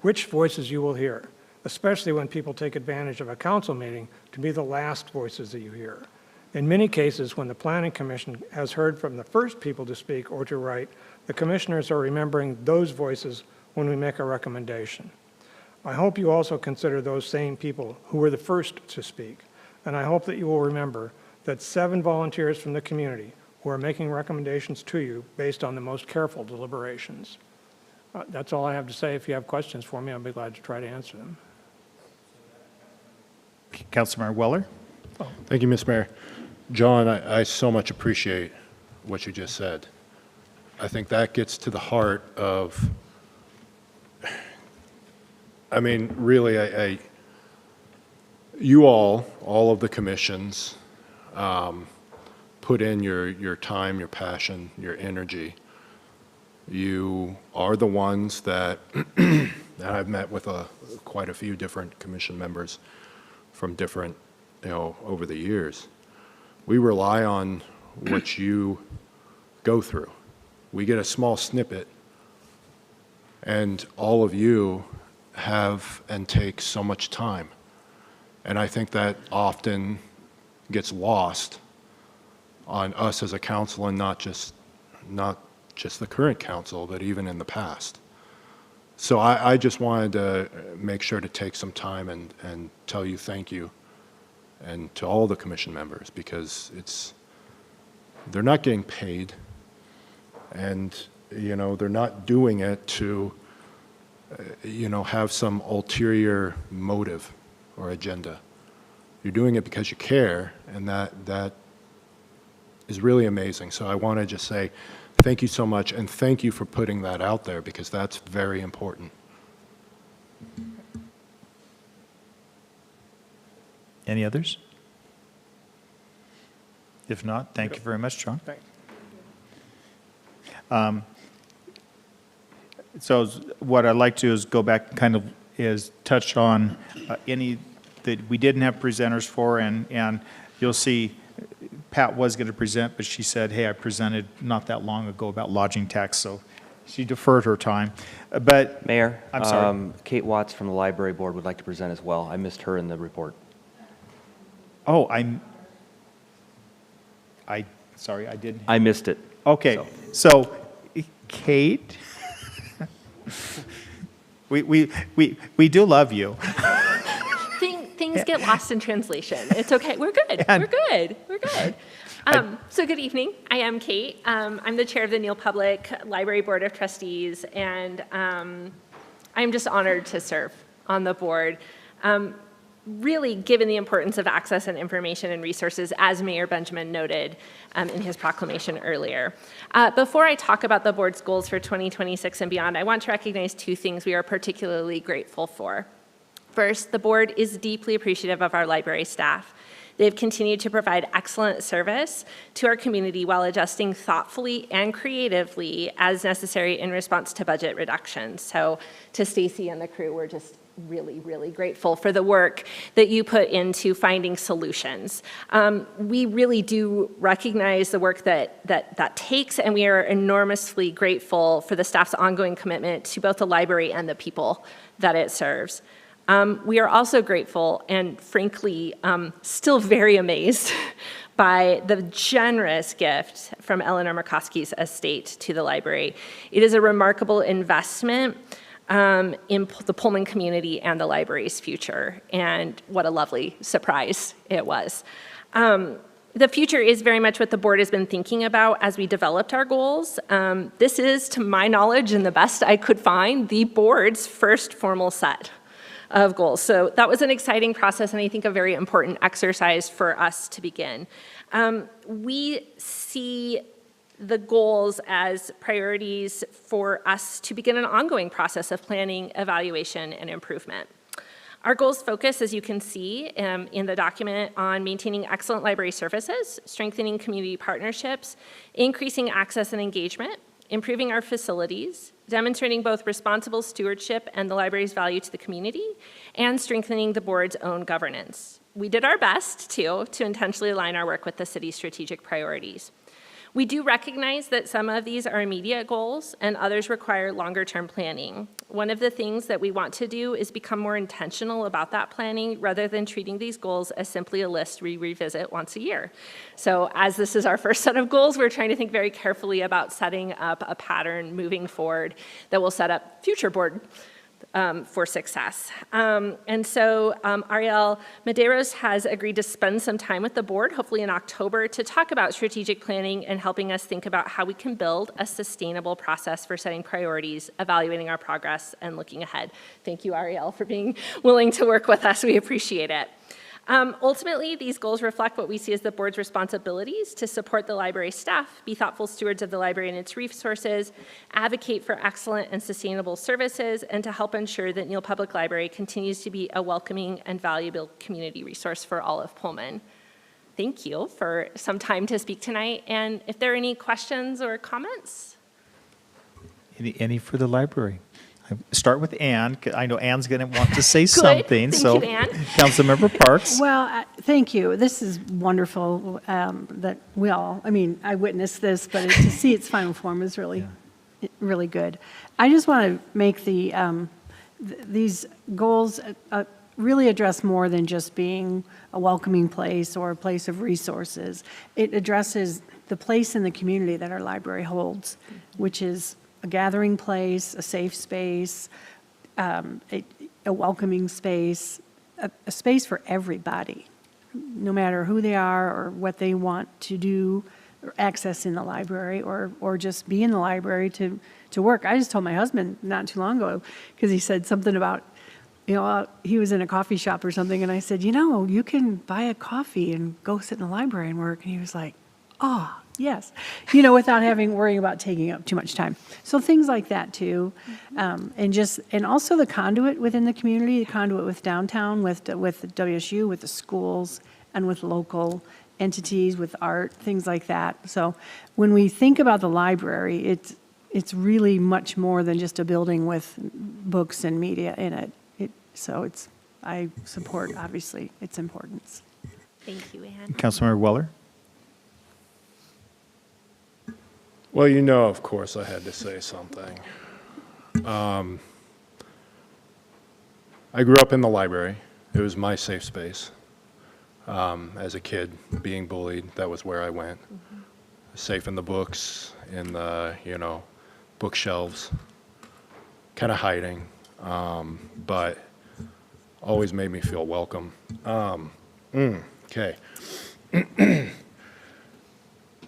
which voices you will hear, especially when people take advantage of a council meeting to be the last voices that you hear. In many cases, when the Planning Commission has heard from the first people to speak or to write, the commissioners are remembering those voices when we make a recommendation. I hope you also consider those same people who were the first to speak, and I hope that you will remember that 7 volunteers from the community who are making recommendations to you based on the most careful deliberations. That's all I have to say. If you have questions for me, I'll be glad to try to answer them. Councilmember Weller? Thank you, Ms. Mayor. John, I so much appreciate what you just said. I think that gets to the heart of, I mean, really, you all of the commissions, put in your time, your passion, your energy. You are the ones that, and I've met with quite a few different commission members from different, over the years. We rely on what you go through. We get a small snippet, and all of you have and take so much time. And I think that often gets lost on us as a council, and not just the current council, but even in the past. So I just wanted to make sure to take some time and tell you thank you, and to all the commission members, because they're not getting paid, and they're not doing it to have some ulterior motive or agenda. You're doing it because you care, and that is really amazing. So I want to just say thank you so much, and thank you for putting that out there, because that's very important. Any others? If not, thank you very much, John. Thanks. So what I'd like to do is go back, is touch on any that we didn't have presenters for, and you'll see Pat was going to present, but she said, hey, I presented not that long ago about lodging tax, so She deferred her time. But, Mayor, I'm sorry. Kate Watts from the Library Board would like to present as well. I missed her in the report. Oh, sorry, I didn't. I missed it. Okay, so Kate, we do love you. Things get lost in translation. It's okay. We're good. We're good. We're good. So good evening. I am Kate. I'm the chair of the Neal Public Library Board of Trustees, and I'm just honored to serve on the board. Really, given the importance of access and information and resources, as Mayor Benjamin noted in his proclamation earlier. Before I talk about the board's goals for 2026 and beyond, I want to recognize two things we are particularly grateful for. First, the board is deeply appreciative of our library staff. They've continued to provide excellent service to our community while adjusting thoughtfully and creatively as necessary in response to budget reductions. So to Stacy and the crew, we're just really, really grateful for the work that you put into finding solutions. We really do recognize the work that takes, and we are enormously grateful for the staff's ongoing commitment to both the library and the people that it serves. We are also grateful and frankly still very amazed by the generous gift from Eleanor Murkowski's estate to the library. It is a remarkable investment in the Pullman community and the library's future, and what a lovely surprise it was. The future is very much what the board has been thinking about as we developed our goals. This is, to my knowledge and the best I could find, the board's first formal set of goals. So that was an exciting process, and I think a very important exercise for us to begin. We see the goals as priorities for us to begin an ongoing process of planning, evaluation, and improvement. Our goals focus, as you can see in the document, on maintaining excellent library services, strengthening community partnerships, increasing access and engagement, improving our facilities, demonstrating both responsible stewardship and the library's value to the community, and strengthening the board's own governance. We did our best, too, to intentionally align our work with the city's strategic priorities. We do recognize that some of these are immediate goals and others require longer-term planning. One of the things that we want to do is become more intentional about that planning rather than treating these goals as simply a list we revisit once a year. So as this is our first set of goals, we're trying to think very carefully about setting up a pattern moving forward that will set up future board for success. And so Ariel Medeiros has agreed to spend some time with the board, hopefully in October, to talk about strategic planning and helping us think about how we can build a sustainable process for setting priorities, evaluating our progress, and looking ahead. Thank you, Ariel, for being willing to work with us. We appreciate it. Ultimately, these goals reflect what we see as the board's responsibilities to support the library staff, be thoughtful stewards of the library and its resources, advocate for excellent and sustainable services, and to help ensure that Neal Public Library continues to be a welcoming and valuable community resource for all of Pullman. Thank you for some time to speak tonight, and if there are any questions or comments? Any for the library? Start with Ann. I know Ann's going to want to say something. Thank so, you, Ann. Councilmember Parks. Well, thank you. This is wonderful that we all, I witnessed this, but to see its final form is really, really good. I just want to make these goals really address more than just being a welcoming place or a place of resources. It addresses the place in the community that our library holds, which is a gathering place, a safe space, a welcoming space, a space for everybody, no matter who they are or what they want to do or access in the library or just be in the library to work. I just told my husband not too long ago, because he said something about, he was in a coffee shop or something, and I said, you can buy a coffee and go sit in the library and work. And he was like, oh, yes, without worrying about taking up too much time. So things like that too, and also the conduit within the community, the conduit with downtown, with WSU, with the schools, and with local entities, with art, things like that. So when we think about the library, it's really much more than just a building with books and media in it. I support, obviously, its importance. Thank you, Ann. Councilmember Weller. Well, you know, of course, I had to say something. I grew up in the library. It was my safe space. As a kid, being bullied, that was where I went. Safe in the books, in the, bookshelves, kind of hiding, but always made me feel welcome. Okay.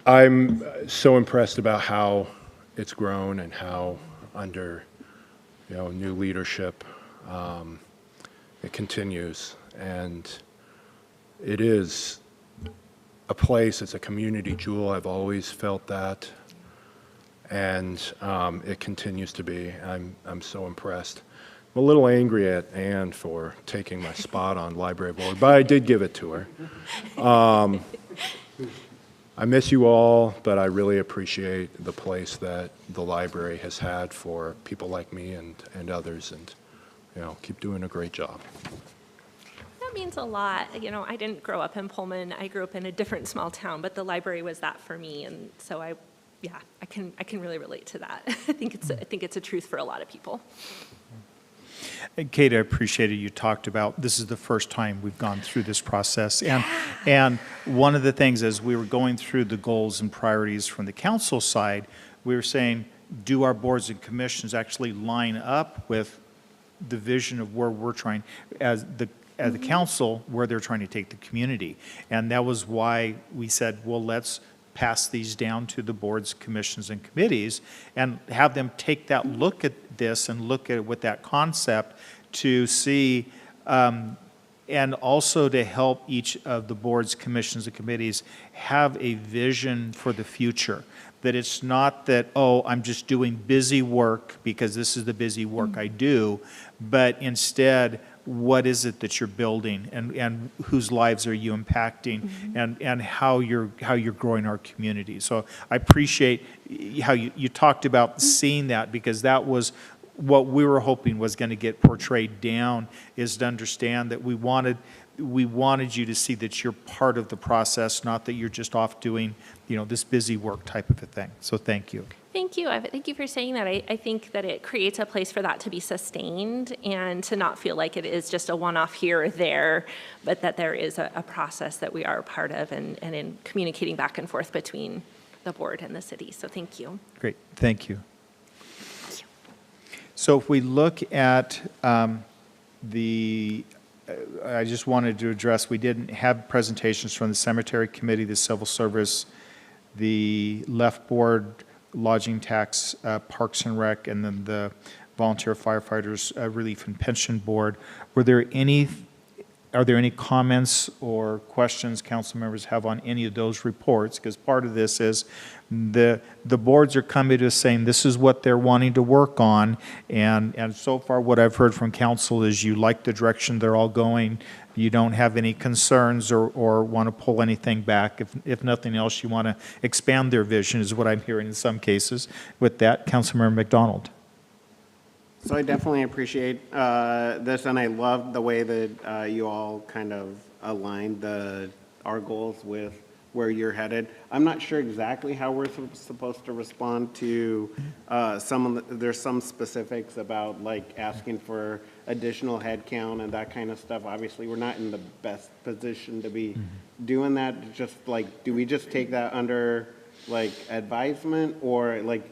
I'm so impressed about how it's grown and how under, new leadership, it continues. And it is a place, it's a community jewel. I've always felt that. And it continues to be. I'm so impressed. I'm a little angry at Ann for taking my spot on library board, but I did give it to her. I miss you all, but I really appreciate the place that the library has had for people like me and others, and keep doing a great job. That means a lot. I didn't grow up in Pullman. I grew up in a different small town, but the library was that for me, and so I can really relate to that. I think it's a truth for a lot of people. Kate, I appreciated you talked about this is the first time we've gone through this process. And one of the things as we were going through the goals and priorities from the council side, we were saying, do our boards and commissions actually line up with the vision of where we're trying, as the council, where they're trying to take the community? And that was why we said, well, let's pass these down to the boards, commissions, and committees and have them take that look at this and look at it with that concept to see, and also to help each of the boards, commissions, and committees have a vision for the future. That it's not that, oh, I'm just doing busy work because this is the busy work I do, but instead, what is it that you're building, and whose lives are you impacting, and how you're growing our community. So I appreciate how you talked about seeing that, because that was what we were hoping was going to get portrayed down, is to understand that we wanted you to see that you're part of the process, not that you're just off doing, this busy work type of a thing. So thank you. Thank you. Thank you for saying that. I think that it creates a place for that to be sustained and to not feel like it is just a one-off here or there, but that there is a process that we are a part of and in communicating back and forth between the board and the city. So thank you. Great. Thank you. So if we look at I just wanted to address, we didn't have presentations from the Cemetery Committee, the Civil Service, the Left Board, Lodging Tax, Parks and Rec, and then the Volunteer Firefighters Relief and Pension Board. Are there any comments or questions council members have on any of those reports? Because part of this is the boards are coming to us saying this is what they're wanting to work on, and so far what I've heard from council is you like the direction they're all going. You don't have any concerns or want to pull anything back. If nothing else, you want to expand their vision, is what I'm hearing in some cases. With that, Councilmember McDonald. So I definitely appreciate this, and I love the way that you all kind of aligned our goals with where you're headed. I'm not sure exactly how we're supposed to respond to there's some specifics about like asking for additional headcount and that kind of stuff. Obviously, we're not in the best position to be doing that. Just like, do we just take that under like advisement, or like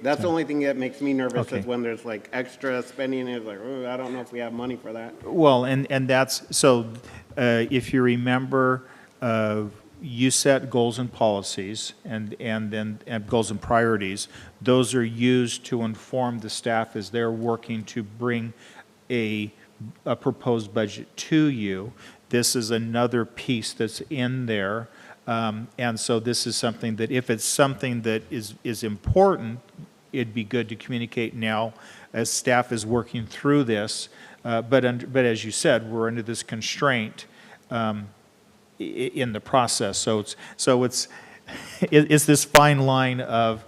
that's the only thing that makes me nervous is when there's like extra spending. It's like, oh, I don't know if we have money for that. Well, and that's so. If you remember, you set goals and policies, and then goals and priorities. Those are used to inform the staff as they're working to bring a proposed budget to you. This is another piece that's in there. And so this is something that if it's something that is important, it'd be good to communicate now as staff is working through this. But as you said, we're under this constraint in the process. So it's this fine line of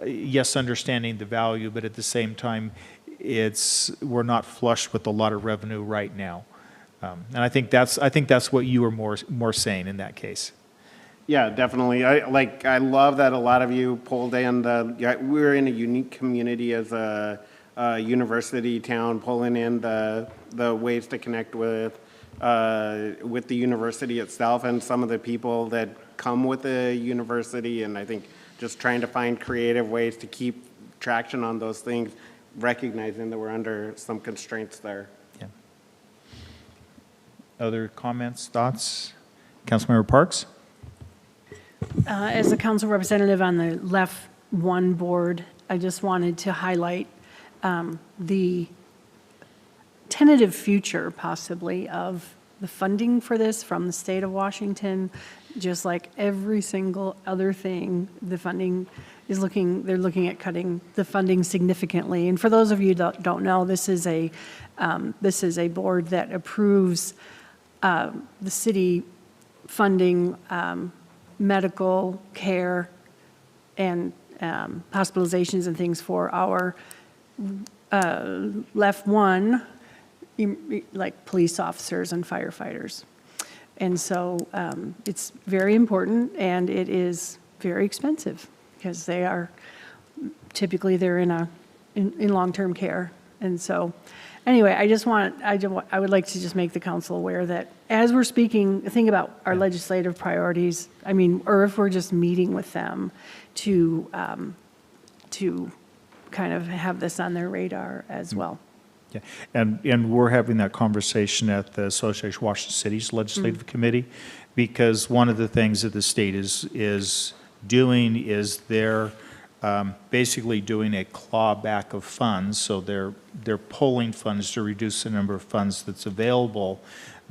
yes, understanding the value, but at the same time, we're not flush with a lot of revenue right now. And I think that's what you were more saying in that case. Yeah, definitely. I love that a lot of you pulled in we're in a unique community as a university town, pulling in the ways to connect with the university itself and some of the people that come with the university. And I think just trying to find creative ways to keep traction on those things, recognizing that we're under some constraints there. Yeah. Other comments, thoughts? Councilmember Parks? As a council representative on the Left 1 board, I just wanted to highlight the tentative future, possibly, of the funding for this from the state of Washington. Just like every single other thing, the funding is they're looking at cutting the funding significantly. And for those of you that don't know, this is a board that approves the city funding medical care and hospitalizations and things for our Left 1, like police officers and firefighters. And so it's very important, and it is very expensive because typically they're in long-term care. And so anyway, I would like to just make the council aware that as we're think about our legislative priorities, or if we're just meeting with them to kind of have this on their radar as well. Yeah, and we're having that conversation at the Association of Washington Cities Legislative Committee, because one of the things that the state is doing is they're basically doing a clawback of funds. So they're pulling funds to reduce the number of funds that's available,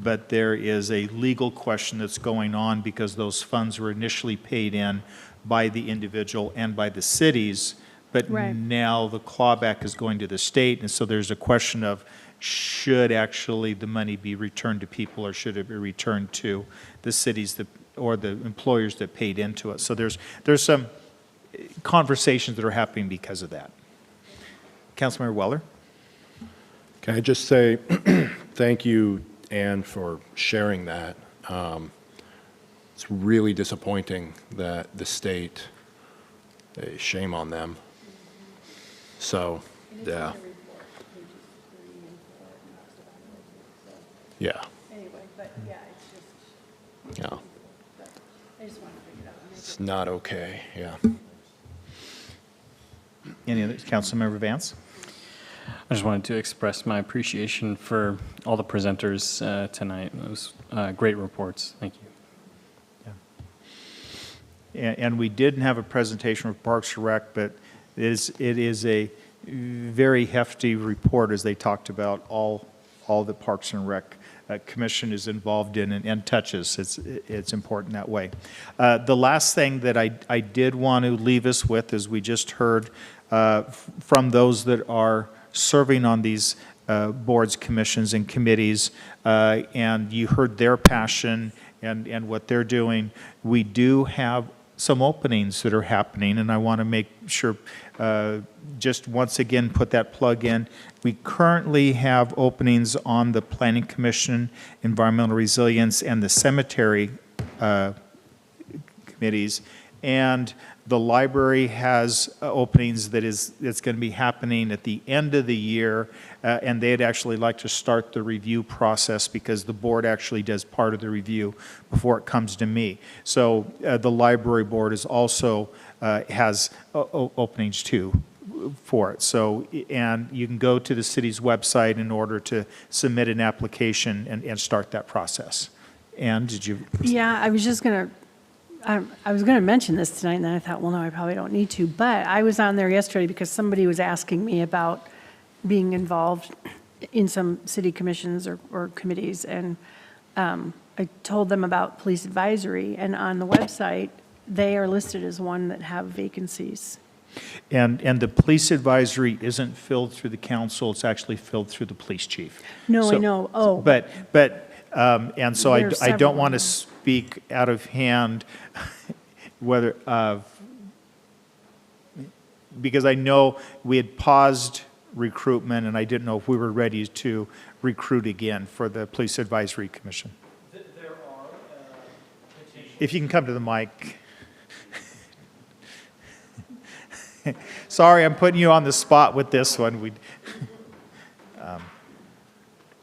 but there is a legal question that's going on because those funds were initially paid in by the individual and by the cities. But Right. now the clawback is going to the state, and so there's a question of should actually the money be returned to people, or should it be returned to the cities or the employers that paid into it? So there's some conversations that are happening because of that. Councilmember Weller? Can I just say thank you, Ann, for sharing that. It's really disappointing that the state, shame on them. So, yeah. Yeah. Anyway, but yeah, it's just, Yeah. I just want to bring it up. It's not okay, yeah. Any other? Councilmember Vance? I just wanted to express my appreciation for all the presenters tonight. Those great reports. Thank you. And we didn't have a presentation for Parks and Rec, but it is a very hefty report, as they talked about all the Parks and Rec Commission is involved in and touches. It's important that way. The last thing that I did want to leave us with is we just heard from those that are serving on these boards, commissions, and committees, and you heard their passion and what they're doing. We do have some openings that are happening, and I want to make sure, just once again, put that plug in. We currently have openings on the Planning Commission, Environmental Resilience, and the Cemetery committees, and the library has openings that's going to be happening at the end of the year, and they'd actually like to start the review process because the board actually does part of the review before it comes to me. So the library board is also has openings too for it. So, and you can go to the city's website in order to submit an application and start that process. And did you? Yeah, I was just going to, I was going to mention this tonight, and then I thought, well, no, I probably don't need to. But I was on there yesterday because somebody was asking me about being involved in some city commissions or committees, and I told them about police advisory, and on the website, they are listed as one that have vacancies. And the police advisory isn't filled through the council, it's actually filled through the police chief. No, So- I know. Oh. And so There are I don't several. want to speak out of hand whether, because I know we had paused recruitment and I didn't know if we were ready to recruit again for the Police Advisory Commission. There are potential If you can come to the mic. Sorry, I'm putting you on the spot with this one.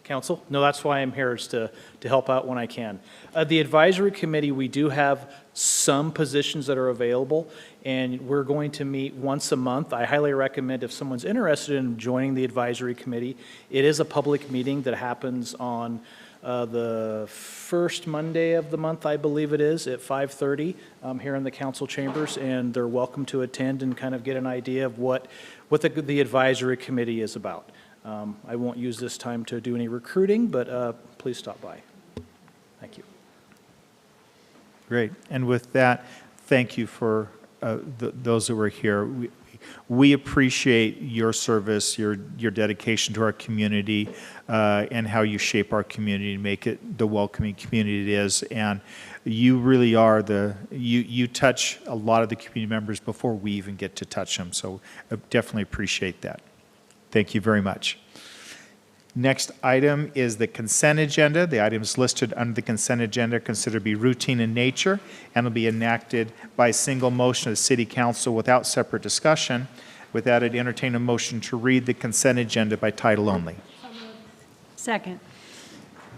Council? No, that's why I'm here, is to help out when I can. The advisory committee, we do have some positions that are available, and we're going to meet once a month. I highly recommend if someone's interested in joining the advisory committee, it is a public meeting that happens on the first Monday of the month, I believe it is, at 5:30 here in the council chambers, and they're welcome to attend and kind of get an idea of what the advisory committee is about. I won't use this time to do any recruiting, but please stop by. Thank you. Great. And with that, thank you for those that were here. We appreciate your service, your dedication to our community, and how you shape our community and make it the welcoming community it is. And you really are you touch a lot of the community members before we even get to touch them. So I definitely appreciate that. Thank you very much. Next item is the consent agenda. The items listed under the consent agenda are considered to be routine in nature and will be enacted by single motion of the City Council without separate discussion. With that, I'd entertain a motion to read the consent agenda by title only. Second.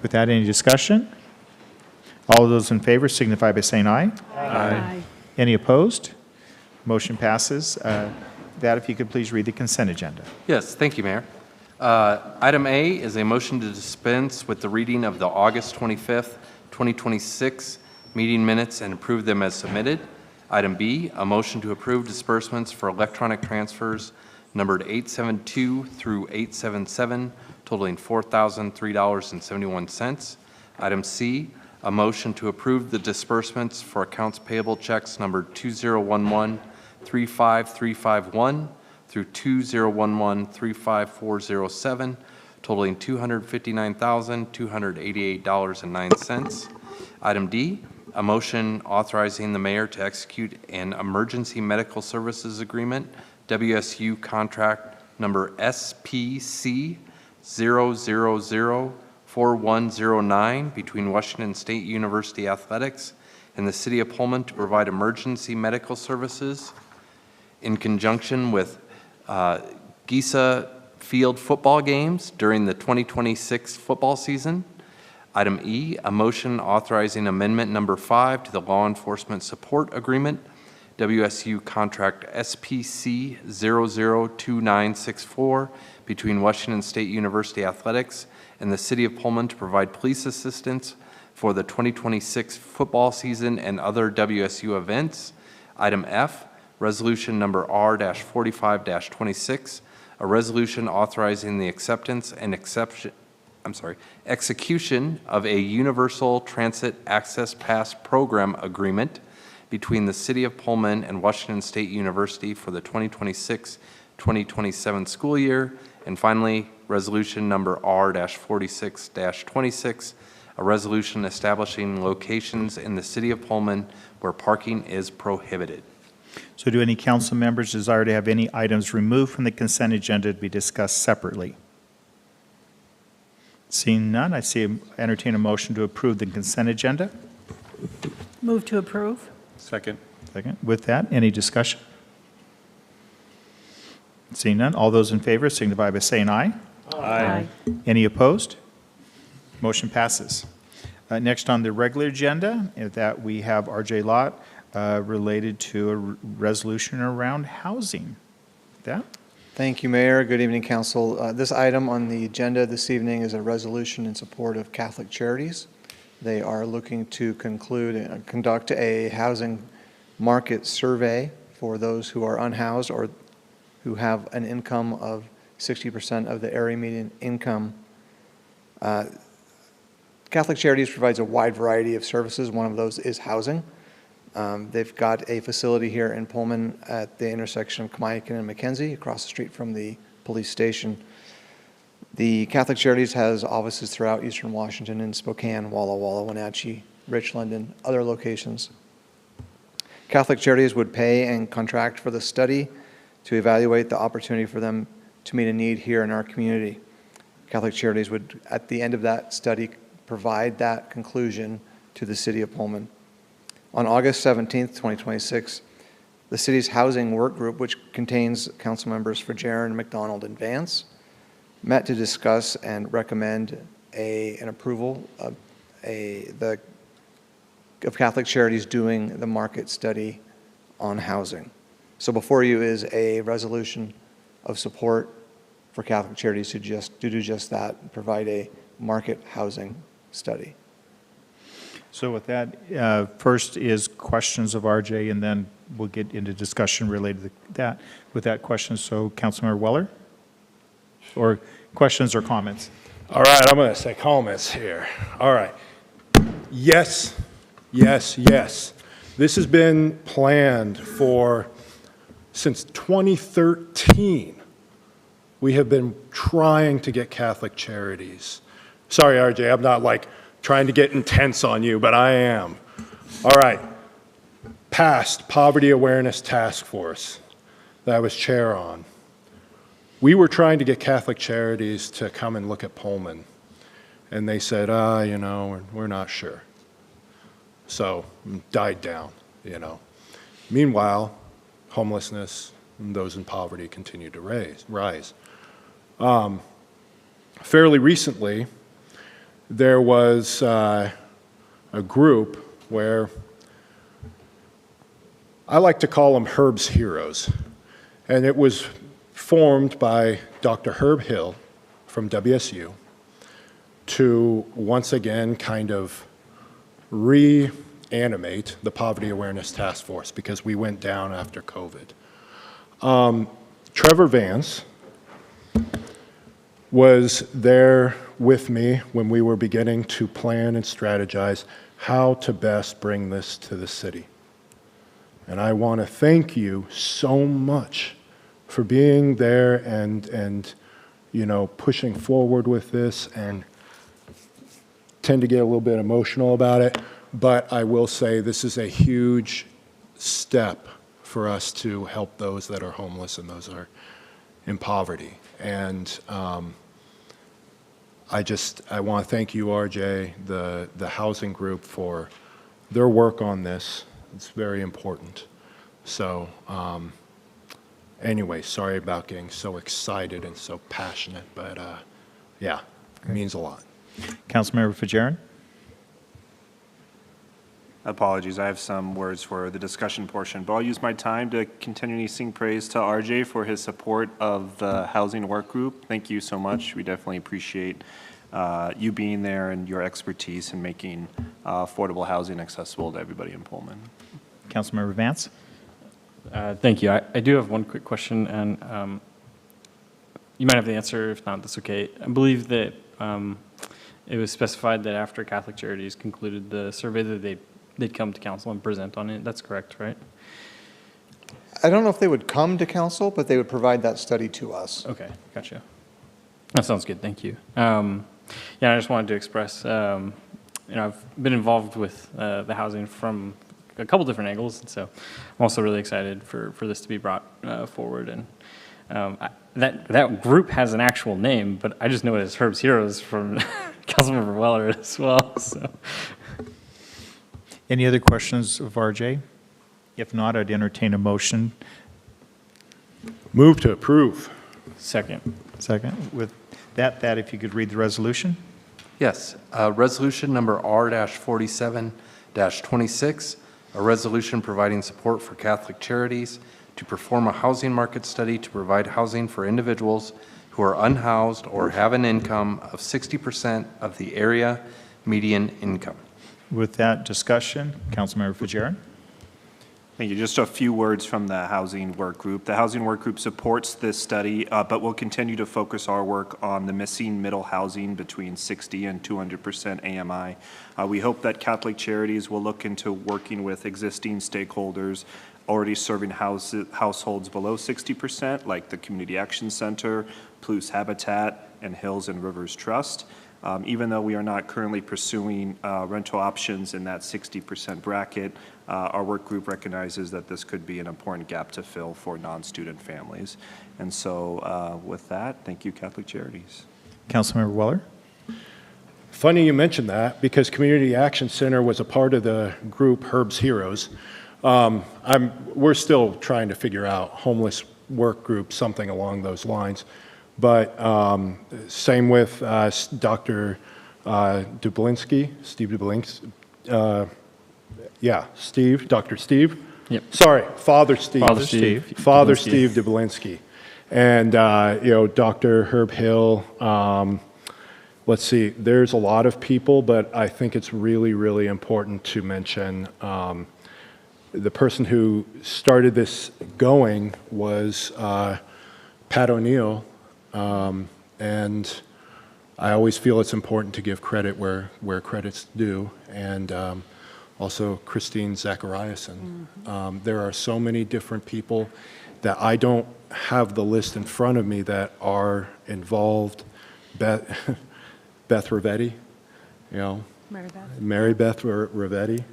With that, any discussion? All of those in favor signify by saying aye. Aye. Any opposed? Motion passes. That, if you could please read the consent agenda. Yes, thank you, Mayor. Item A is a motion to dispense with the reading of the August 25th, 2026 meeting minutes and approve them as submitted. Item B, a motion to approve disbursements for electronic transfers numbered 872 through 877, totaling $4,003.71. Item C, a motion to approve the disbursements for accounts payable checks numbered 2011-35351 through 2011-35407, totaling $259,288.09. Item D, a motion authorizing the mayor to execute an emergency medical services agreement, WSU contract number SPC 0004109 between Washington State University Athletics and the City of Pullman to provide emergency medical services in conjunction with GISA field football games during the 2026 football season. Item E, a motion authorizing amendment number 5 to the Law Enforcement Support Agreement, WSU Contract SPC 002964 between Washington State University Athletics and the City of Pullman to provide police assistance for the 2026 football season and other WSU events. Item F, resolution number R-45-26, a resolution authorizing the acceptance and execution of a Universal Transit Access Pass Program agreement between the City of Pullman and Washington State University for the 2026-2027 school year. And finally, resolution number R-46-26, a resolution establishing locations in the City of Pullman where parking is prohibited. So do any council members desire to have any items removed from the consent agenda to be discussed separately? Seeing none, I entertain a motion to approve the consent agenda. Move to approve. Second. Second. With that, any discussion? Seeing none, all those in favor signify by saying aye. Aye. Any opposed? Motion passes. Next on the regular agenda, that we have RJ Lott related to a resolution around housing. That? Thank you, Mayor. Good evening, Council. This item on the agenda this evening is a resolution in support of Catholic Charities. They are looking to conduct a housing market survey for those who are unhoused or who have an income of 60% of the area median income. Catholic Charities provides a wide variety of services. One of those is housing. They've got a facility here in Pullman at the intersection of Kamiakin and McKenzie, across the street from the police station. The Catholic Charities has offices throughout Eastern Washington in Spokane, Walla Walla, Wenatchee, Richland, and other locations. Catholic Charities would pay and contract for the study to evaluate the opportunity for them to meet a need here in our community. Catholic Charities would, at the end of that study, provide that conclusion to the City of Pullman. On August 17th, 2026, the city's housing work group, which contains council members Fajarin, McDonald, and Vance, met to discuss and recommend an approval of Catholic Charities doing the market study on housing. So before you is a resolution of support for Catholic Charities to do just that, provide a market housing study. So with that, first is questions of RJ, and then we'll get into discussion related to that. With that question, so Councilmember Weller? Or questions or comments? All right, I'm going to say comments here. All right. Yes, yes, yes. This has been planned since 2013. We have been trying to get Catholic Charities. Sorry, RJ, I'm not like trying to get intense on you, but I am. All right. Past Poverty Awareness Task Force that I was chair on. We were trying to get Catholic Charities to come and look at Pullman. And they said, we're not sure. So, died down, Meanwhile, homelessness and those in poverty continue to rise. Fairly recently, there was a group where I like to call them Herb's Heroes. And it was formed by Dr. Herb Hill from WSU to once again kind of reanimate the Poverty Awareness Task Force because we went down after COVID. Trevor Vance was there with me when we were beginning to plan and strategize how to best bring this to the city. And I want to thank you so much for being there and pushing forward with this, and tend to get a little bit emotional about it, but I will say this is a huge step for us to help those that are homeless and those that are in poverty. And I want to thank you, RJ, the housing group, for their work on this. It's very important. So anyway, sorry about getting so excited and so passionate, but yeah, it means a lot. Councilmember Fajarin? Apologies, I have some words for the discussion portion, but I'll use my time to continually sing praise to RJ for his support of the housing work group. Thank you so much. We definitely appreciate you being there and your expertise in making affordable housing accessible to everybody in Pullman. Councilmember Vance? Thank you. I do have one quick question, and you might have the answer. If not, that's okay. I believe that it was specified that after Catholic Charities concluded the survey that they'd come to council and present on it. That's correct, right? I don't know if they would come to council, but they would provide that study to us. Okay, gotcha. That sounds good. Thank you. Yeah, I just wanted to express, I've been involved with the housing from a couple different angles, and so I'm also really excited for this to be brought forward. And that group has an actual name, but I just know it as Herb's Heroes from Councilmember Weller as well. So, any other questions of RJ? If not, I'd entertain a motion. Move to approve. Second. With that, if you could read the resolution. Yes, resolution number R-47-26, a resolution providing support for Catholic Charities to perform a housing market study to provide housing for individuals who are unhoused or have an income of 60% of the area median income. With that discussion, Councilmember Fajarin? Thank you. Just a few words from the Housing Work Group. The Housing Work Group supports this study, but will continue to focus our work on the missing middle housing between 60 and 200% AMI. We hope that Catholic Charities will look into working with existing stakeholders already serving households below 60%, like the Community Action Center, Plus Habitat, and Hills and Rivers Trust. Even though we are not currently pursuing rental options in that 60% bracket, our work group recognizes that this could be an important gap to fill for non-student families. And so with that, thank you, Catholic Charities. Councilmember Weller? Funny you mentioned that, because Community Action Center was a part of the group Herb's Heroes. We're still trying to figure out homeless work group, something along those lines. But same with Dr. Dublinsky, Steve Dublinsky. Dr. Steve. Yep. Sorry, Father Steve. Father Steve. Father Dublinsky. Steve Dublinsky. And, Dr. Herb Hill. Let's see, there's a lot of people, but I think it's really, really important to mention the person who started this going was Pat O'Neill. And I always feel it's important to give credit where credit's due. And also Christine Zachariasen. There are so many different people that I don't have the list in front of me that are involved. Beth Ravetti, Mary Beth Ravetti,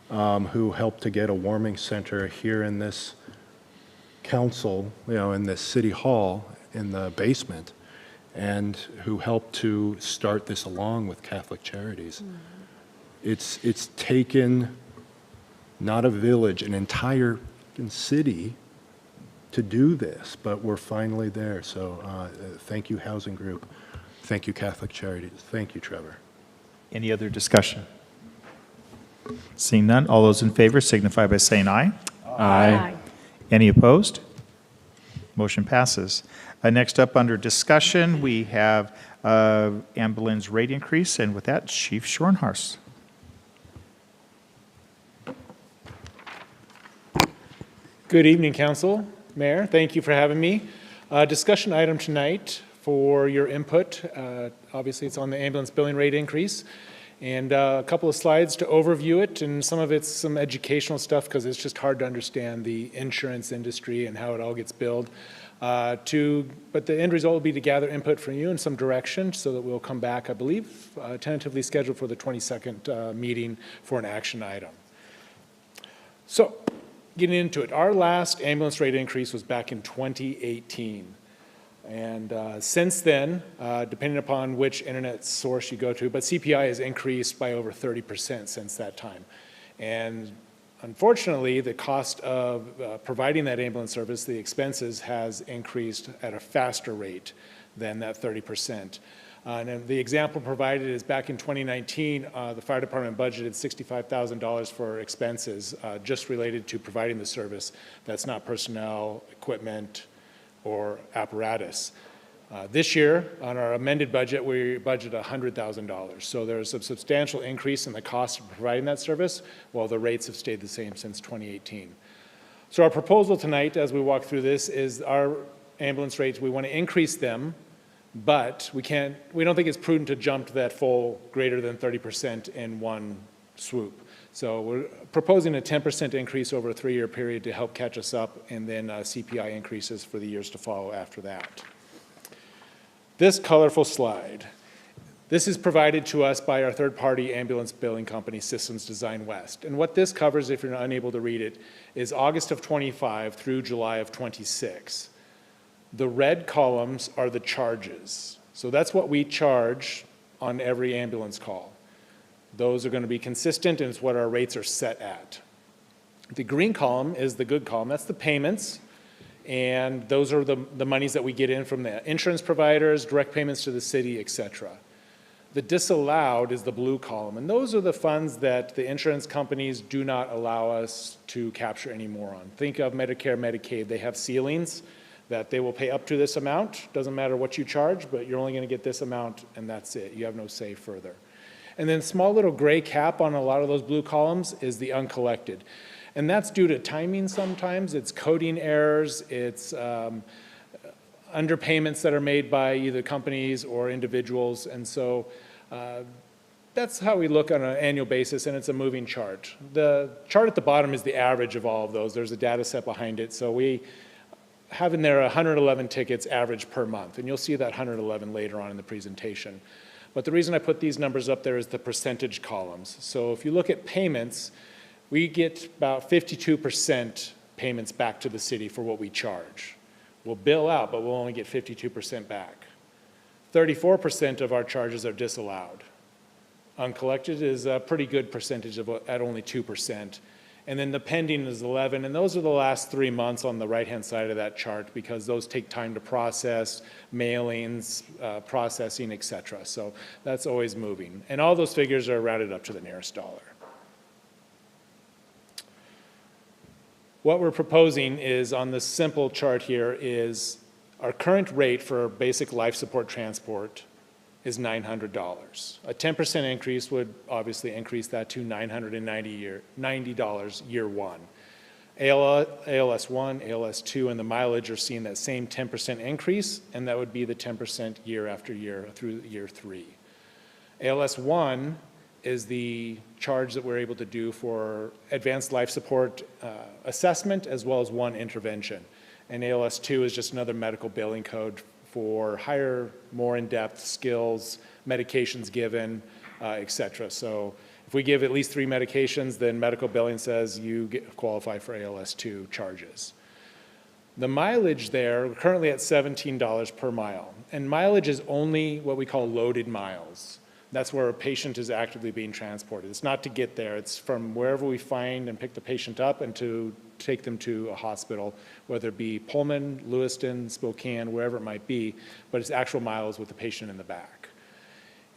who helped to get a warming center here in this council, in this city hall in the basement, and who helped to start this along with Catholic Charities. It's taken not a village, an entire city to do this, but we're finally there. So thank you, Housing Group. Thank you, Catholic Charities. Thank you, Trevor. Any other discussion? Seeing none, all those in favor signify by saying aye. Aye. Any opposed? Motion passes. Next up, under discussion, we have ambulance rate increase, and with that, Chief Schornhorst. Good evening, Council, Mayor. Thank you for having me. Discussion item tonight for your input. Obviously, it's on the ambulance billing rate increase. And a couple of slides to overview it, and some of it's some educational stuff because it's just hard to understand the insurance industry and how it all gets billed. But the end result will be to gather input from you in some direction so that we'll come back, I believe, tentatively scheduled for the 22nd meeting for an action item. So, getting into it, our last ambulance rate increase was back in 2018. And since then, depending upon which internet source you go to, but CPI has increased by over 30% since that time. And unfortunately, the cost of providing that ambulance service, the expenses, has increased at a faster rate than that 30%. And the example provided is back in 2019, the fire department budgeted $65,000 for expenses just related to providing the service. That's not personnel, equipment, or apparatus. This year, on our amended budget, we budgeted $100,000. So there's a substantial increase in the cost of providing that service, while the rates have stayed the same since 2018. So our proposal tonight, as we walk through this, is our ambulance rates, we want to increase them, but we don't think it's prudent to jump to that full greater than 30% in one swoop. So we're proposing a 10% increase over a 3-year period to help catch us up, and then CPI increases for the years to follow after that. This colorful slide, this is provided to us by our third-party ambulance billing company, Systems Design West. And what this covers, if you're unable to read it, is August of 25 through July of 26. The red columns are the charges. So that's what we charge on every ambulance call. Those are going to be consistent, and it's what our rates are set at. The green column is the good column. That's the payments, and those are the monies that we get in from the insurance providers, direct payments to the city, et cetera. The disallowed is the blue column, and those are the funds that the insurance companies do not allow us to capture anymore on. Think of Medicare, Medicaid. They have ceilings that they will pay up to this amount. Doesn't matter what you charge, but you're only going to get this amount, and that's it. You have no say further. And then small little gray cap on a lot of those blue columns is the uncollected. And that's due to timing sometimes. It's coding errors. It's underpayments that are made by either companies or individuals. And so that's how we look on an annual basis, and it's a moving chart. The chart at the bottom is the average of all of those. There's a data set behind it. So we have in there 111 tickets average per month. And you'll see that 111 later on in the presentation. But the reason I put these numbers up there is the percentage columns. So if you look at payments, we get about 52% payments back to the city for what we charge. We'll bill out, but we'll only get 52% back. 34% of our charges are disallowed. Uncollected is a pretty good percentage at only 2%. And then the pending is 11, and those are the last 3 months on the right-hand side of that chart because those take time to process, mailings, processing, et cetera. So that's always moving. And all those figures are rounded up to the nearest dollar. What we're proposing is on this simple chart here is our current rate for basic life support transport is $900. A 10% increase would obviously increase that to $990 year one. ALS 1, ALS 2, and the mileage are seeing that same 10% increase, and that would be the 10% year after year through year 3. ALS 1 is the charge that we're able to do for advanced life support assessment as well as one intervention. And ALS 2 is just another medical billing code for higher, more in-depth skills, medications given, et cetera. So if we give at least 3 medications, then medical billing says you qualify for ALS 2 charges. The mileage there, we're currently at $17 per mile. And mileage is only what we call loaded miles. That's where a patient is actively being transported. It's not to get there. It's from wherever we find and pick the patient up and to take them to a hospital, whether it be Pullman, Lewiston, Spokane, wherever it might be, but it's actual miles with the patient in the back.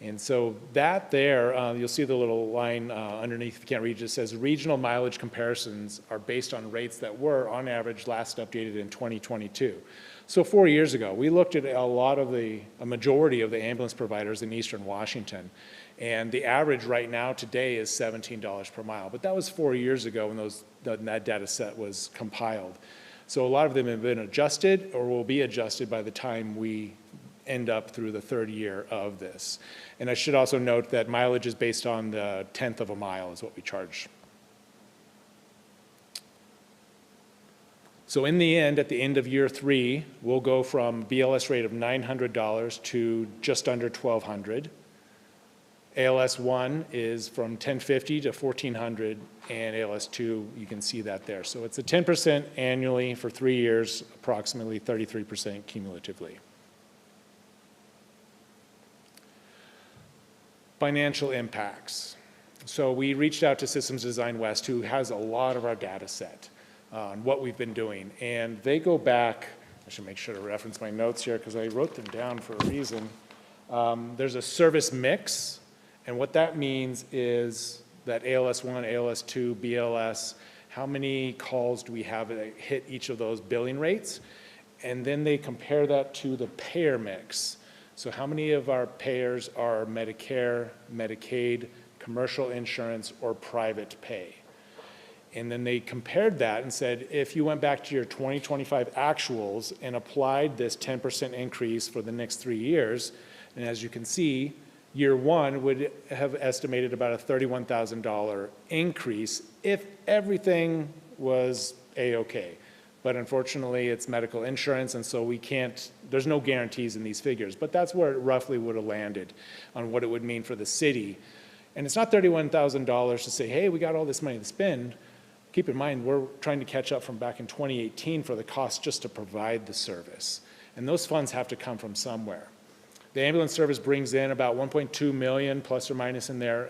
And so that there, you'll see the little line underneath, if you can't read it, it says regional mileage comparisons are based on rates that were, on average, last updated in 2022. So 4 years ago, we looked at a majority of the ambulance providers in Eastern Washington, and the average right now today is $17 per mile. But that was 4 years ago when that data set was compiled. So a lot of them have been adjusted or will be adjusted by the time we end up through the 3rd year of this. And I should also note that mileage is based on the 1/10 of a mile is what we charge. So in the end, at the end of year 3, we'll go from BLS rate of $900 to just under $1,200. ALS 1 is from $1,050 to $1,400, and ALS 2, you can see that there. So it's a 10% annually for 3 years, approximately 33% cumulatively. Financial impacts. So we reached out to Systems Design West, who has a lot of our data set on what we've been doing. And they go back, I should make sure to reference my notes here because I wrote them down for a reason. There's a service mix, and what that means is that ALS 1, ALS 2, BLS, how many calls do we have that hit each of those billing rates? And then they compare that to the payer mix. So how many of our payers are Medicare, Medicaid, commercial insurance, or private pay? And then they compared that and said, if you went back to your 2025 actuals and applied this 10% increase for the next 3 years, and as you can see, year 1 would have estimated about a $31,000 increase if everything was A-okay. But unfortunately, it's medical insurance, and so we can't, there's no guarantees in these figures, but that's where it roughly would have landed on what it would mean for the city. And it's not $31,000 to say, hey, we got all this money to spend. Keep in mind, we're trying to catch up from back in 2018 for the cost just to provide the service. And those funds have to come from somewhere. The ambulance service brings in about 1.2 million plus or minus in there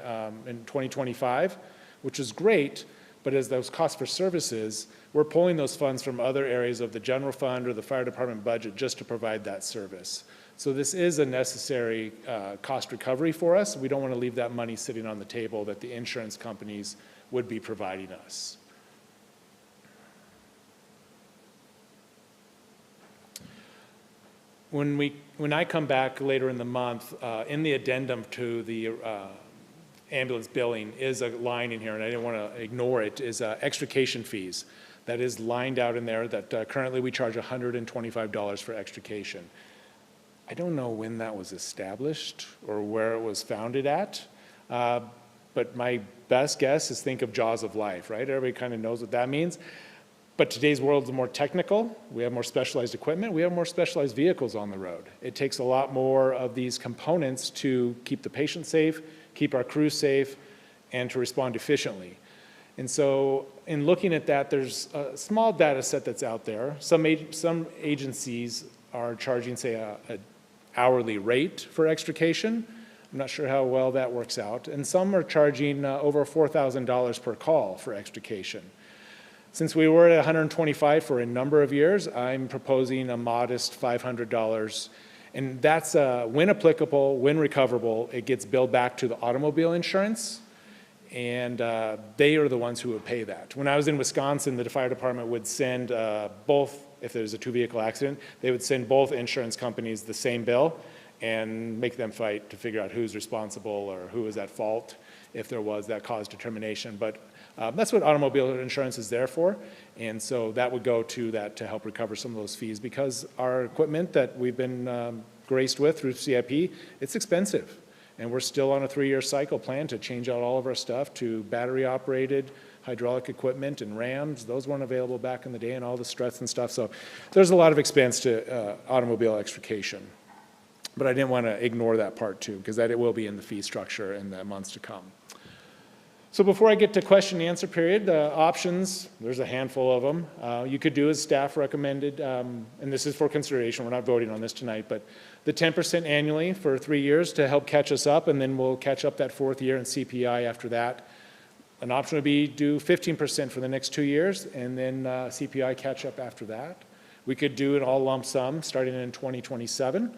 in 2025, which is great, but as those costs for services, we're pulling those funds from other areas of the general fund or the fire department budget just to provide that service. So this is a necessary cost recovery for us. We don't want to leave that money sitting on the table that the insurance companies would be providing us. When I come back later in the month, in the addendum to the ambulance billing is a line in here, and I didn't want to ignore it, is extrication fees. That is lined out in there that currently we charge $125 for extrication. I don't know when that was established or where it was founded at, but my best guess is think of jaws of life, right? Everybody kind of knows what that means. But today's world is more technical. We have more specialized equipment. We have more specialized vehicles on the road. It takes a lot more of these components to keep the patient safe, keep our crew safe, and to respond efficiently. And so in looking at that, there's a small data set that's out there. Some agencies are charging, say, an hourly rate for extrication. I'm not sure how well that works out. And some are charging over $4,000 per call for extrication. Since we were at $125 for a number of years, I'm proposing a modest $500. And that's, when applicable, when recoverable, it gets billed back to the automobile insurance, and they are the ones who would pay that. When I was in Wisconsin, the fire department would send both, if there's a two-vehicle accident, they would send both insurance companies the same bill and make them fight to figure out who's responsible or who is at fault if there was that cause determination. But that's what automobile insurance is there for, and so that would go to that to help recover some of those fees, because our equipment that we've been graced with through CIP, it's expensive, and we're still on a 3-year cycle plan to change out all of our stuff to battery-operated hydraulic equipment and rams. Those weren't available back in the day, and all the struts and stuff, so there's a lot of expense to automobile extrication. But I didn't want to ignore that part too, because that it will be in the fee structure in the months to come. So before I get to question and answer period, the options, there's a handful of them. You could do as staff recommended, and this is for consideration, we're not voting on this tonight, but the 10% annually for 3 years to help catch us up, and then we'll catch up that 4th year in CPI after that. An option would be do 15% for the next 2 years, and then CPI catch up after that. We could do it all lump sum starting in 2027.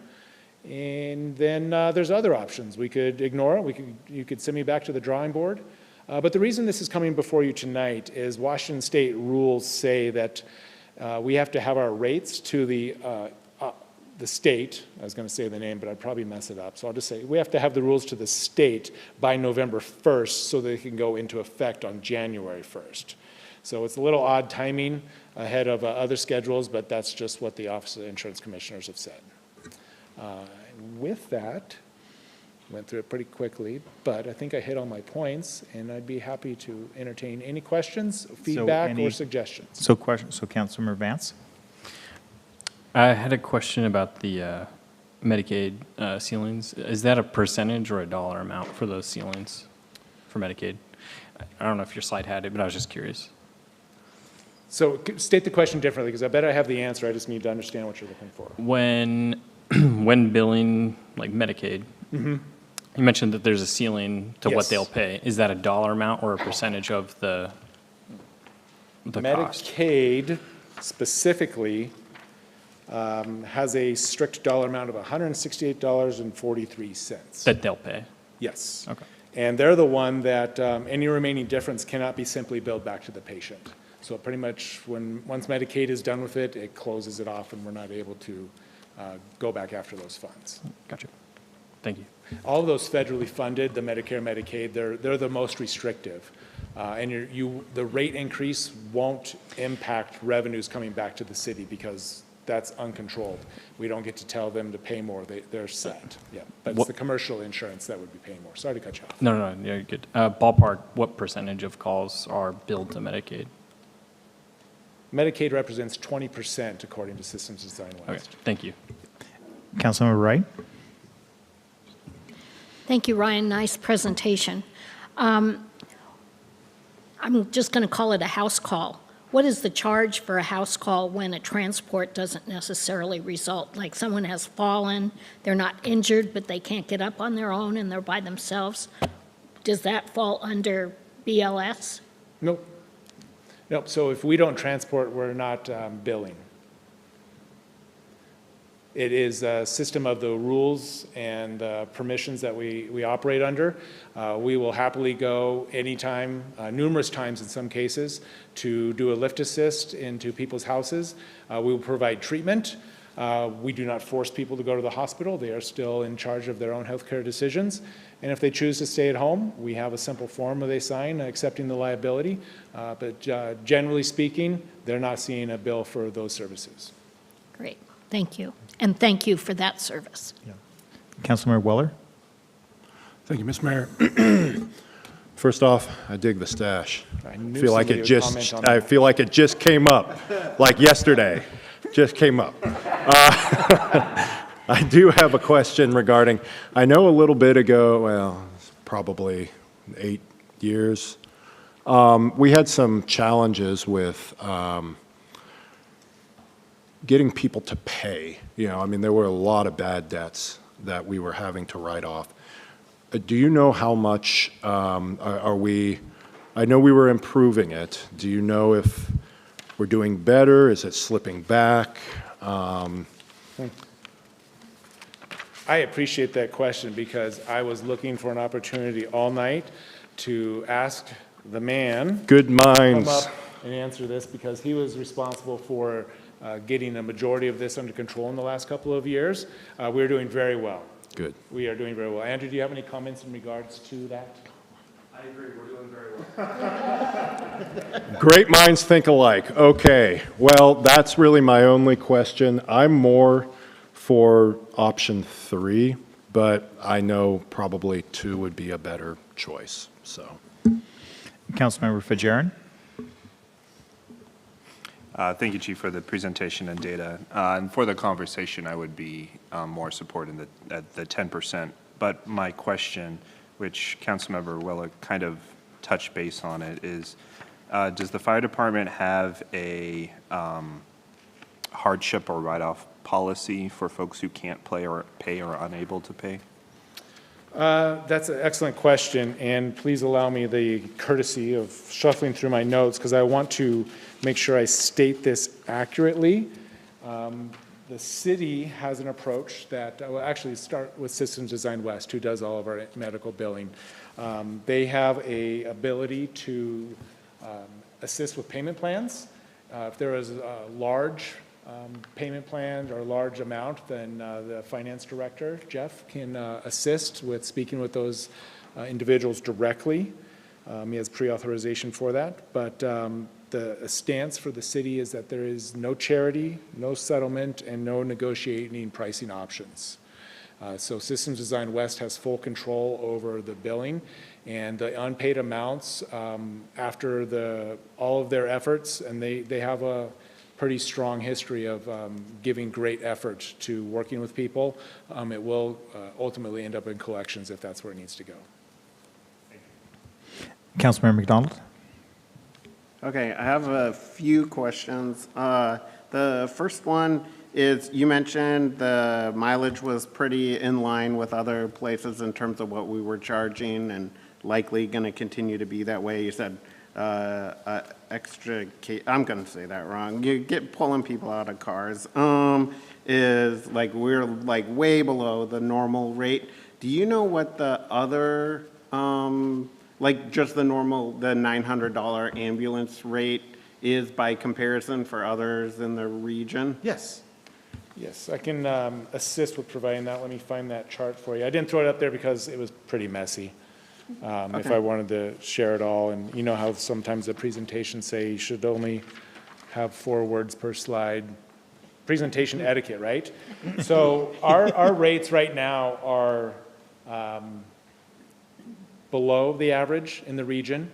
And then there's other options. We could ignore it. You could send me back to the drawing board. But the reason this is coming before you tonight is Washington State rules say that we have to have our rates to the state. I was going to say the name, but I'd probably mess it up. So I'll just say we have to have the rules to the state by November 1st so they can go into effect on January 1st. So it's a little odd timing ahead of other schedules, but that's just what the Office of the Insurance Commissioners have said. With that, went through it pretty quickly, but I think I hit all my points, and I'd be happy to entertain any questions, feedback, or suggestions. So Councilmember Vance? I had a question about the Medicaid ceilings. Is that a percentage or a dollar amount for those ceilings for Medicaid? I don't know if your slide had it, but I was just curious. So state the question differently, because I bet I have the answer. I just need to understand what you're looking for. When billing like Medicaid, you mentioned that there's a ceiling to what Yes. they'll pay. Is that a dollar amount or a percentage of the cost? Medicaid specifically has a strict dollar amount of $168.43. That they'll pay? Yes. Okay. And they're the one that any remaining difference cannot be simply billed back to the patient. So pretty much once Medicaid is done with it, it closes it off, and we're not able to go back after those funds. Gotcha. Thank you. All of those federally funded, the Medicare, Medicaid, they're the most restrictive. And the rate increase won't impact revenues coming back to the city because that's uncontrolled. We don't get to tell them to pay more. They're set. Yeah. But it's the commercial insurance that would be paying more. Sorry to cut you off. No, yeah, you're good. Ballpark, what percentage of calls are billed to Medicaid? Medicaid represents 20% according to Systems Design West. Okay, thank you. Councilmember Wright? Thank you, Ryan. Nice presentation. I'm just going to call it a house call. What is the charge for a house call when a transport doesn't necessarily result? Like someone has fallen, they're not injured, but they can't get up on their own and they're by themselves. Does that fall under BLS? Nope. Nope. So if we don't transport, we're not billing. It is a system of the rules and permissions that we operate under. We will happily go anytime, numerous times in some cases, to do a lift assist into people's houses. We will provide treatment. We do not force people to go to the hospital. They are still in charge of their own healthcare decisions. And if they choose to stay at home, we have a simple form that they sign accepting the liability. But generally speaking, they're not seeing a bill for those services. Great. Thank you. And thank you for that service. Yeah. Councilmember Weller? Thank you, Ms. Mayor. First off, I dig the stash. I knew I feel like somebody would comment on that. I feel like it just came up, like yesterday, just came up. I do have a question regarding, I know a little bit ago, well, probably 8 years, we had some challenges with getting people to pay. You know, I mean, there were a lot of bad debts that we were having to write off. Do you know how much are we, I know we were improving it. Do you know if we're doing better? Is it slipping back? I appreciate that question because I was looking for an opportunity all night to ask the man. Good Come minds. up and answer this because he was responsible for getting a majority of this under control in the last couple of years. We're doing very well. Good. We are doing very well. Andrew, do you have any comments in regards to that? I agree, we're doing very well. Great minds think alike. Okay, well, that's really my only question. I'm more for option 3, but I know probably 2 would be a better choice, so. Councilmember Fajarin? Thank you, Chief, for the presentation and data. And for the conversation, I would be more supporting the 10%. But my question, which Councilmember Willock kind of touched base on it, is does the fire department have a hardship or write-off policy for folks who can't pay or are unable to pay? That's an excellent question, and please allow me the courtesy of shuffling through my notes because I want to make sure I state this accurately. The city has an approach that will actually start with Systems Design West, who does all of our medical billing. They have a ability to assist with payment plans. If there is a large payment plan or a large amount, then the finance director, Jeff, can assist with speaking with those individuals directly. He has pre-authorization for that, but the stance for the city is that there is no charity, no settlement, and no negotiating pricing options. So Systems Design West has full control over the billing, and the unpaid amounts after all of their efforts, and they have a pretty strong history of giving great effort to working with people. It will ultimately end up in collections if that's where it needs to go. Councilmember McDonald? Okay, I have a few questions. The first one is you mentioned the mileage was pretty in line with other places in terms of what we were charging and likely going to continue to be that way. You said extra, I'm going to say that wrong. You get pulling people out of cars is like we're like way below the normal rate. Do you know what the other like just the normal, the $900 ambulance rate is by comparison for others in the region? Yes. Yes, I can assist with providing that. Let me find that chart for you. I didn't throw it up there because it was pretty messy. If I wanted to share it all, and you know how sometimes the presentations say you should only have 4 words per slide. Presentation etiquette, right? So our rates right now are below the average in the region,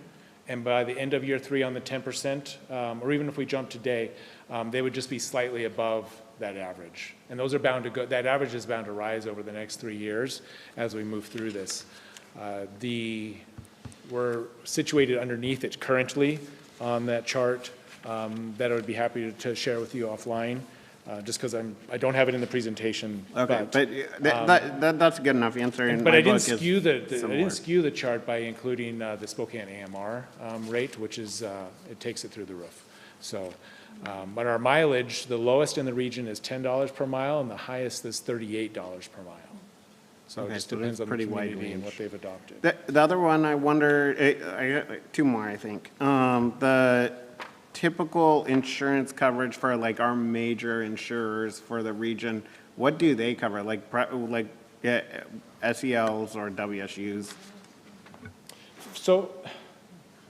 and by the end of year 3 on the 10%, or even if we jump today, they would just be slightly above that average. And those are bound to go, that average is bound to rise over the next 3 years as we move through this. We're situated underneath it currently on that chart that I would be happy to share with you offline. Just because I don't have it in the presentation. Okay, but that's a good enough answer. But I didn't skew the chart by including the Spokane AMR rate, which is it takes it through the roof. So, but our mileage, the lowest in the region is $10 per mile, and the highest is $38 per mile. So it just depends on the community and what they've adopted. The other one, I wonder, I got 2 more, I think. The typical insurance coverage for like our major insurers for the region, what do they cover? Like SELs or WSUs? So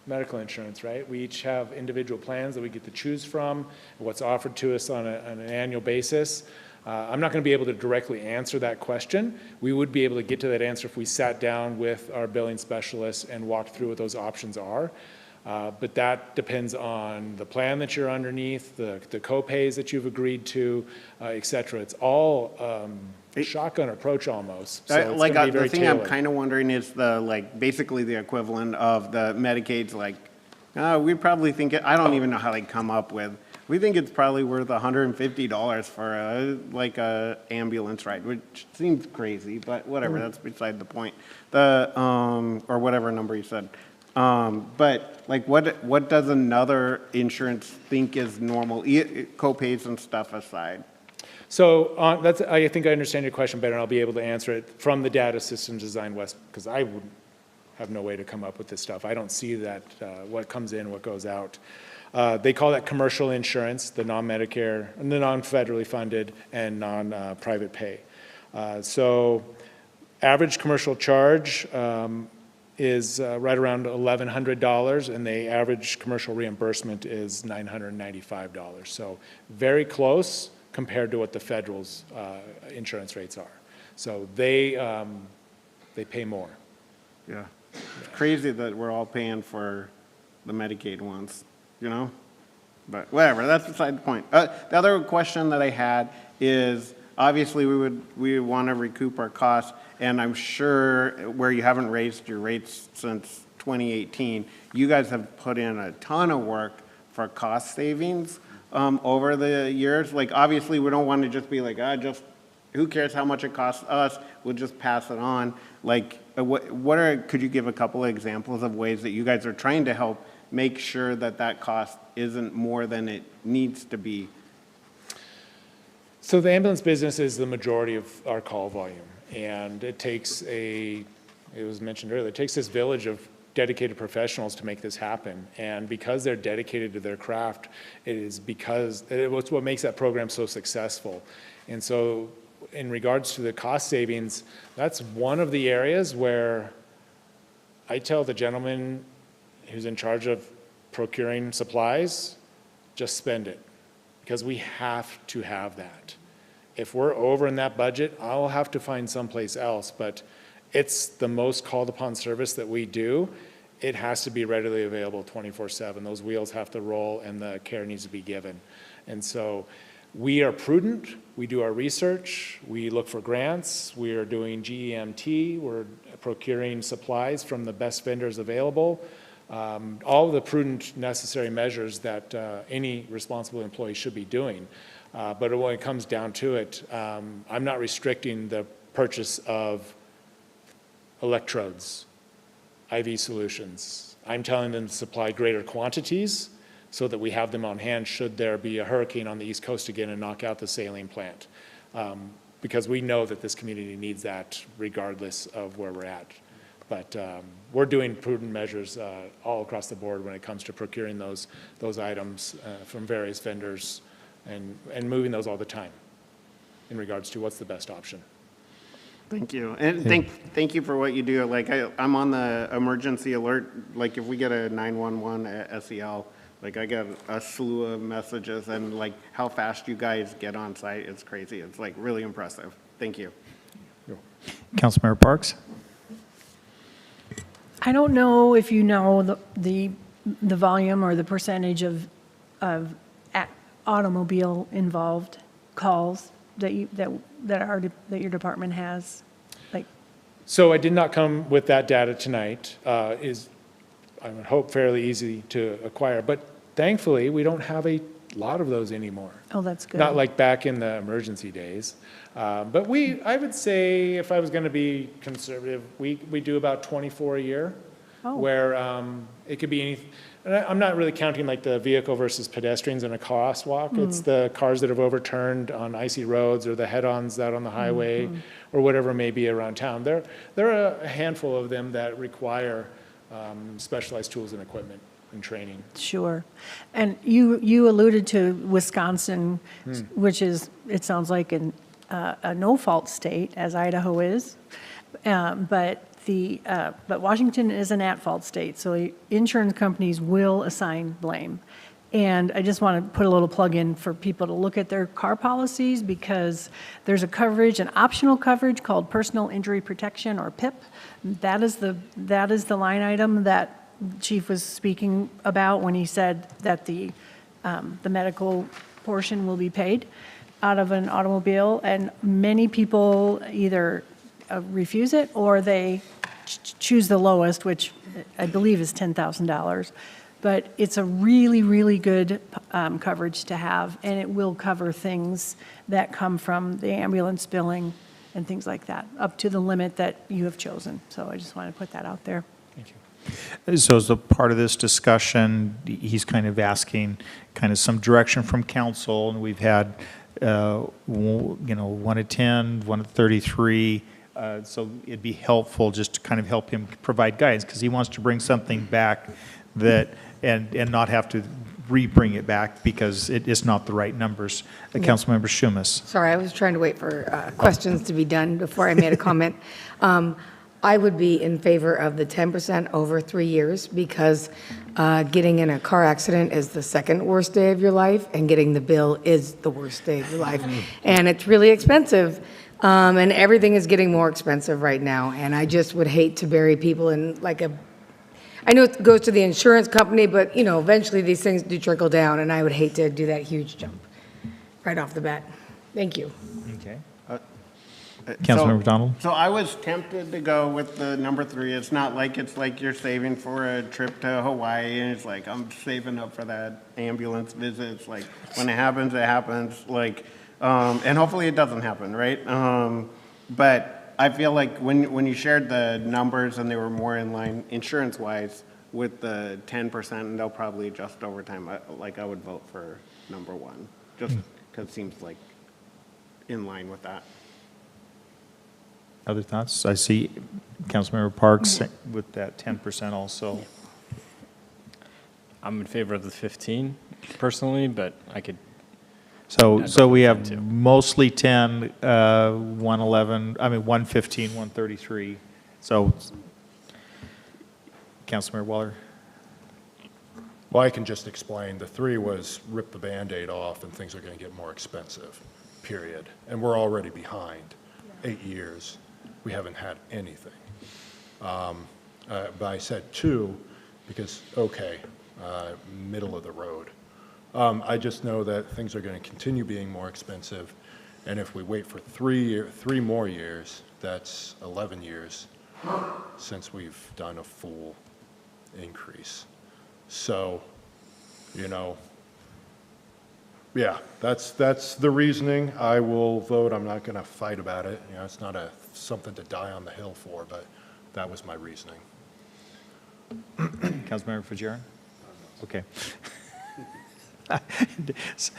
medical insurance, right? We each have individual plans that we get to choose from, what's offered to us on an annual basis. I'm not going to be able to directly answer that question. We would be able to get to that answer if we sat down with our billing specialists and walked through what those options are. But that depends on the plan that you're underneath, the co-pays that you've agreed to, et cetera. It's all shotgun approach almost. So it's like gonna be very the thing tailored. I'm kind of wondering is basically the equivalent of the Medicaid's we probably think I don't even know how they come up with We think it's probably worth $150 for a ambulance ride, which seems crazy, but whatever, that's beside the point. Or whatever number you said. But like, what does another insurance think is normal, co-pays and stuff aside? So I think I understand your question better, and I'll be able to answer it from the Data Systems Design West, because I would have no way to come up with this stuff. I don't see that, what comes in, what goes out. They call that commercial insurance, the non-Medicare, and the non-federally funded, and non-private pay. So average commercial charge is right around $1,100, and the average commercial reimbursement is $995. So very close compared to what the federal's insurance rates are. So they pay more. Yeah. It's crazy that we're all paying for the Medicaid ones, you know? But whatever, that's beside the point. The other question that I had is, obviously we would want to recoup our costs, and I'm sure where you haven't raised your rates since 2018, you guys have put in a ton of work for cost savings over the years. Like, obviously, we don't want to just be like, just who cares how much it costs us? We'll just pass it on. Like, could you give a couple of examples of ways that you guys are trying to help make sure that that cost isn't more than it needs to be? So the ambulance business is the majority of our call volume, and it takes it was mentioned earlier, it takes this village of dedicated professionals to make this happen. And because they're dedicated to their craft, it's what makes that program so successful. And so in regards to the cost savings, that's one of the areas where I tell the gentleman who's in charge of procuring supplies, just spend it, because we have to have that. If we're over in that budget, I'll have to find someplace else, but it's the most called upon service that we do. It has to be readily available 24/7. Those wheels have to roll and the care needs to be given. And so we are prudent, we do our research, we look for grants, we are doing GEMT, we're procuring supplies from the best vendors available. All of the prudent necessary measures that any responsible employee should be doing. But when it comes down to it, I'm not restricting the purchase of electrodes, IV solutions. I'm telling them to supply greater quantities so that we have them on hand should there be a hurricane on the East Coast again and knock out the saline plant. Because we know that this community needs that regardless of where we're at. But we're doing prudent measures all across the board when it comes to procuring those items from various vendors and moving those all the time in regards to what's the best option. Thank you. And thank you for what you do. Like, I'm on the emergency alert. Like, if we get a 911 SEL, like, I get a slew of messages, and like how fast you guys get on site, it's crazy. It's like really impressive. Thank you. Councilmember Parks? I don't know if you know the volume or the percentage of automobile involved calls that your department has. Like, so I did not come with that data tonight. I would hope fairly easy to acquire, but thankfully we don't have a lot of those anymore. Oh, that's good. Not like back in the emergency days. But I would say, if I was going to be conservative, we do about 24 a year, where it could be anything. And I'm not really counting like the vehicle versus pedestrians in a crosswalk. It's the cars that have overturned on icy roads, or the head-ons out on the highway, or whatever may be around town. There are a handful of them that require specialized tools and equipment and training. Sure. And you alluded to Wisconsin, which is, it sounds like a no-fault state, as Idaho is. But Washington is an at-fault state, so insurance companies will assign blame. And I just want to put a little plug in for people to look at their car policies, because there's an optional coverage called personal injury protection, or PIP. That is the line item that Chief was speaking about when he said that the medical portion will be paid out of an automobile, and many people either refuse it or they choose the lowest, which I believe is $10,000. but it's a really, really good coverage to have, and it will cover things that come from the ambulance billing and things like that, up to the limit that you have chosen. So I just wanted to put that out there. Thank you. So as a part of this discussion, he's kind of asking kind of some direction from council, and we've had, 1 to 10, 1 to 33. So it'd be helpful just to kind of help him provide guidance, because he wants to bring something back that, and not have to re-bring it back because it is not the right numbers. Councilmember Schumas. Sorry, I was trying to wait for questions to be done before I made a comment. I would be in favor of the 10% over 3 years, because getting in a car accident is the second worst day of your life, and getting the bill is the worst day of your life. And it's really expensive, and everything is getting more expensive right now. And I just would hate to bury people in like a, I know it goes to the insurance company, but eventually these things do trickle down, and I would hate to do that huge jump right off the bat. Thank you. Okay. So- Councilmember McDonald? So I was tempted to go with the number 3. It's not like it's like you're saving for a trip to Hawaii, and it's like, I'm saving up for that ambulance visit. It's like, when it happens, it happens. Like, and hopefully it doesn't happen, right? But I feel like when you shared the numbers and they were more in line insurance-wise with the 10%, and they'll probably adjust over time, I would vote for number 1, just because it seems like in line with that. Other thoughts? I see Councilmember Parks with that 10% also. I'm in favor of the 15 personally, but I could. So we have mostly 10, 111, 115, 133. So, Councilmember Waller? Well, I can just explain. The 3 was rip the Band-Aid off and things are going to get more expensive, period. And we're already behind 8 years. We haven't had anything. But I said 2 because, middle of the road. I just know that things are going to continue being more expensive, and if we wait for 3 more years, that's 11 years since we've done a full increase. So, yeah, that's the reasoning. I will vote. I'm not going to fight about it. It's not something to die on the hill for, but that was my reasoning. Councilmember Fajarin? Okay.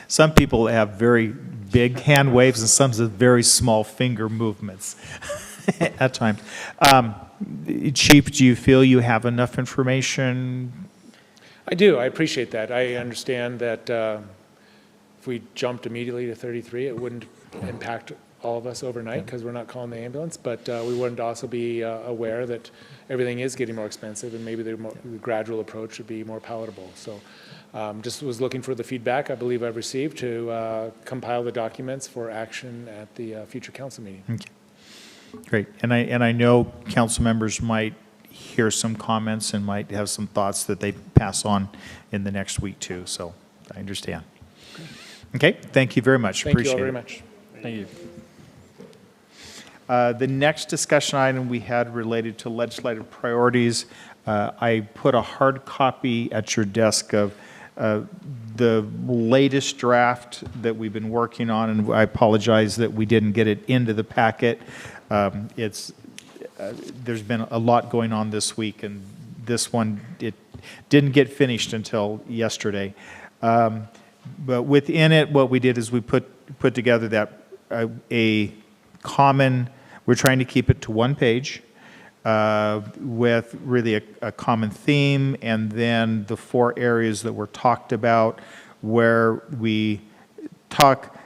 Some people have very big hand waves and some have very small finger movements at times. Chief, do you feel you have enough information? I do. I appreciate that. I understand that if we jumped immediately to 33, it wouldn't impact all of us overnight because we're not calling the ambulance, but we wouldn't also be aware that everything is getting more expensive, and maybe the gradual approach would be more palatable. So just was looking for the feedback I believe I've received to compile the documents for action at the future council meeting. Okay. Great. And I know council members might hear some comments and might have some thoughts that they pass on in the next week too, so I understand. Okay, thank you very much. Thank Appreciate you all very it. much. Thank you. The next discussion item we had related to legislative priorities. I put a hard copy at your desk of the latest draft that we've been working on, and I apologize that we didn't get it into the packet. There's been a lot going on this week, and this one, it didn't get finished until yesterday. But within it, what we did is we put together that a common, we're trying to keep it to one page with really a common theme, and then the 4 areas that were talked about where we talk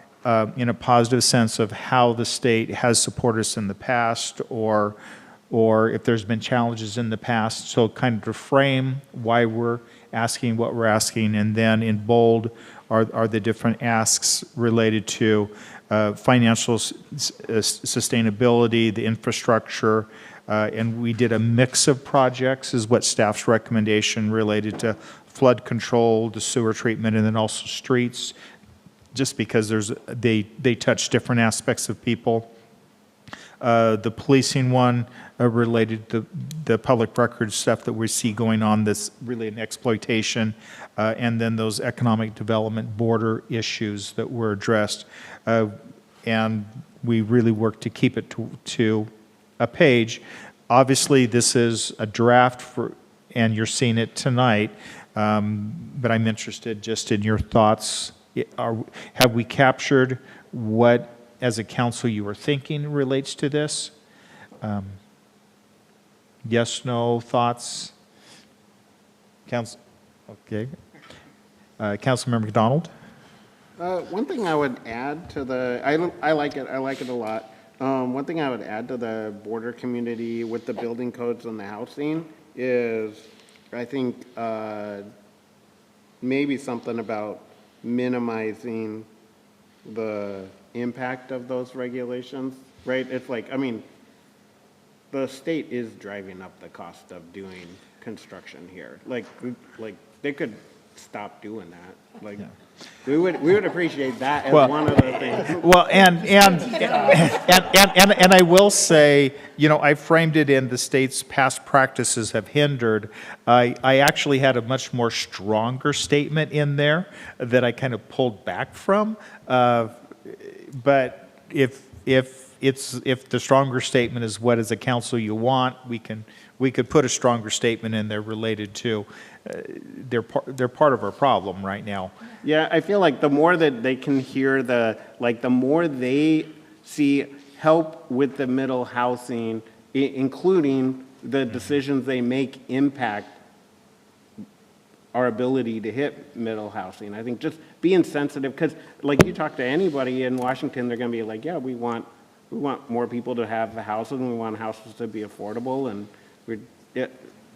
in a positive sense of how the state has supported us in the past, or if there's been challenges in the past. So kind of to frame why we're asking what we're asking, and then in bold are the different asks related to financial sustainability, the infrastructure, and we did a mix of projects is what staff's recommendation related to flood control, the sewer treatment, and then also streets, just because they touch different aspects of people. the policing one related to the public records stuff that we see going on, this really an exploitation, and then those economic development border issues that were addressed. And we really worked to keep it to a page. Obviously, this is a draft for, and you're seeing it tonight, but I'm interested just in your thoughts. Have we captured what, as a council, you were thinking relates to this? Yes, no, thoughts? Council, okay. Councilmember McDonald? One thing I would add to the, I like it a lot. One thing I would add to the border community with the building codes and the housing is, I think, maybe something about minimizing the impact of those regulations, right? It's like, I mean, the state is driving up the cost of doing construction here. Like they could stop doing that. Like, we would appreciate that as one of the things. Well, and I will say, you know, I framed it in the state's past practices have hindered. I actually had a much more stronger statement in there that I kind of pulled back from. But if the stronger statement is what as a council you want, we could put a stronger statement in there related to they're part of our problem right now. Yeah, I feel like the more that they can hear the more they see help with the middle housing, including the decisions they make impact our ability to hit middle housing. I think just being sensitive, because like you talk to anybody in Washington, they're going to be like, yeah, we want more people to have houses, and we want houses to be affordable, and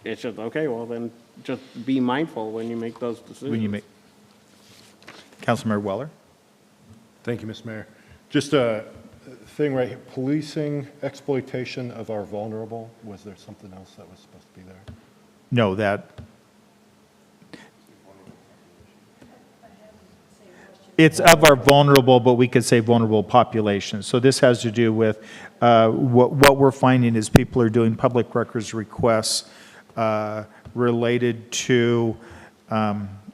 it's just, okay, well then just be mindful when you make those decisions. When you make, Councilmember Weller? Thank you, Mr. Mayor. Just a thing right here, policing exploitation of our vulnerable. Was there something else that was supposed to be there? No, that. It's of our vulnerable, but we could say vulnerable population. So this has to do with what we're finding is people are doing public records requests related to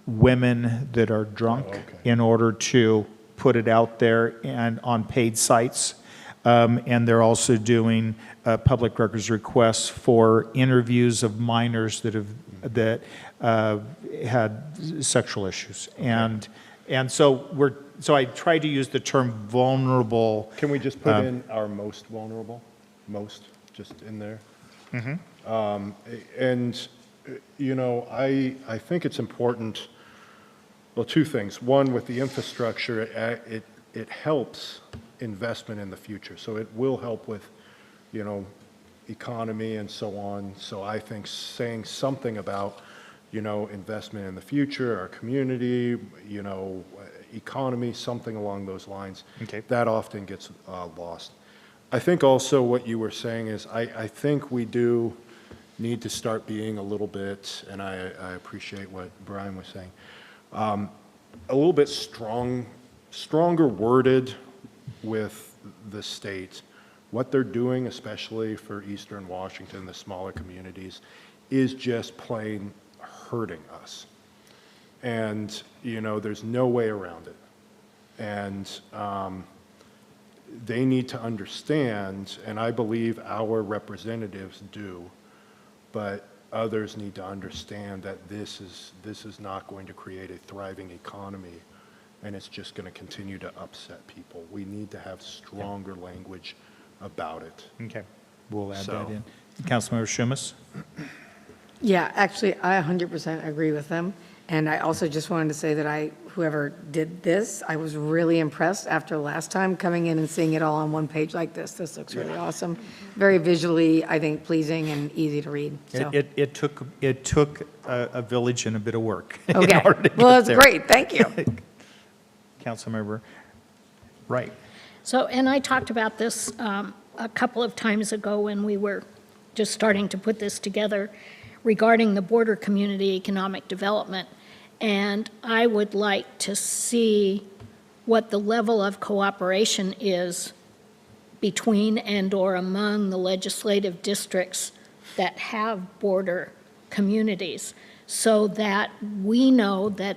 women that are drunk in order to put it out there and on paid sites. And they're also doing public records requests for interviews of minors that had sexual issues. And so I try to use the term vulnerable. Can we just put in our most vulnerable? Most, just in there? Mm-hmm. And, you know, I think it's important, well, two things. One, with the infrastructure, it helps investment in the future. So it will help with, you know, economy and so on. So I think saying something about, you know, investment in the future, our community, you know, economy, something along those lines, that often gets lost. I think also what you were saying is I think we do need to start being a little bit, and I appreciate what Brian was saying, a little bit stronger worded with the state. What they're doing, especially for Eastern Washington, the smaller communities, is just plain hurting us. And, you know, there's no way around it. And they need to understand, and I believe our representatives do, but others need to understand that this is not going to create a thriving economy, and it's just going to continue to upset people. We need to have stronger language about it. Okay, we'll add that in. Councilmember Shumas? Yeah, actually, I 100% agree with them. And I also just wanted to say that whoever did this, I was really impressed after last time coming in and seeing it all on one page like this. This looks really awesome. Very visually, I think, pleasing and easy to read. So. It took a village and a bit of work. Okay, well, it's great. Thank you. Councilmember Wright. So, and I talked about this a couple of times ago when we were just starting to put this together regarding the border community economic development. And I would like to see what the level of cooperation is between and/or among the legislative districts that have border communities, so that we know that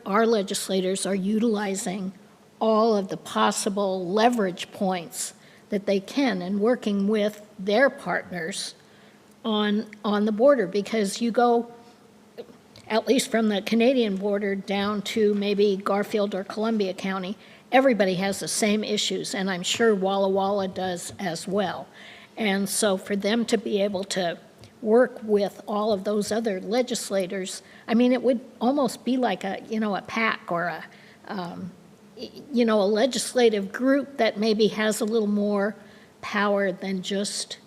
our legislators are utilizing all of the possible leverage points that they can and working with their partners on the border. Because you go, at least from the Canadian border down to maybe Garfield or Columbia County, everybody has the same issues, and I'm sure Walla Walla does as well. And so for them to be able to work with all of those other legislators, I mean, it would almost be like a PAC or a legislative group that maybe has a little more power than just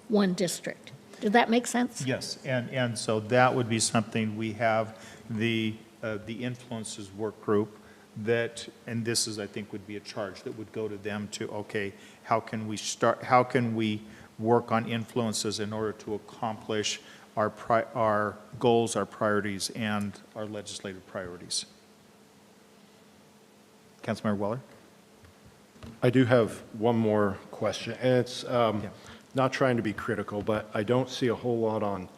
one district. Did that make sense? Yes, and so that would be something we have the influences work group that, and this is, I think, would be a charge that would go to them to, okay, how can we work on influences in order to accomplish our goals, our priorities, and our legislative priorities. Councilmember Weller? I do have one more question, and it's not trying to be critical, but I don't see a whole lot on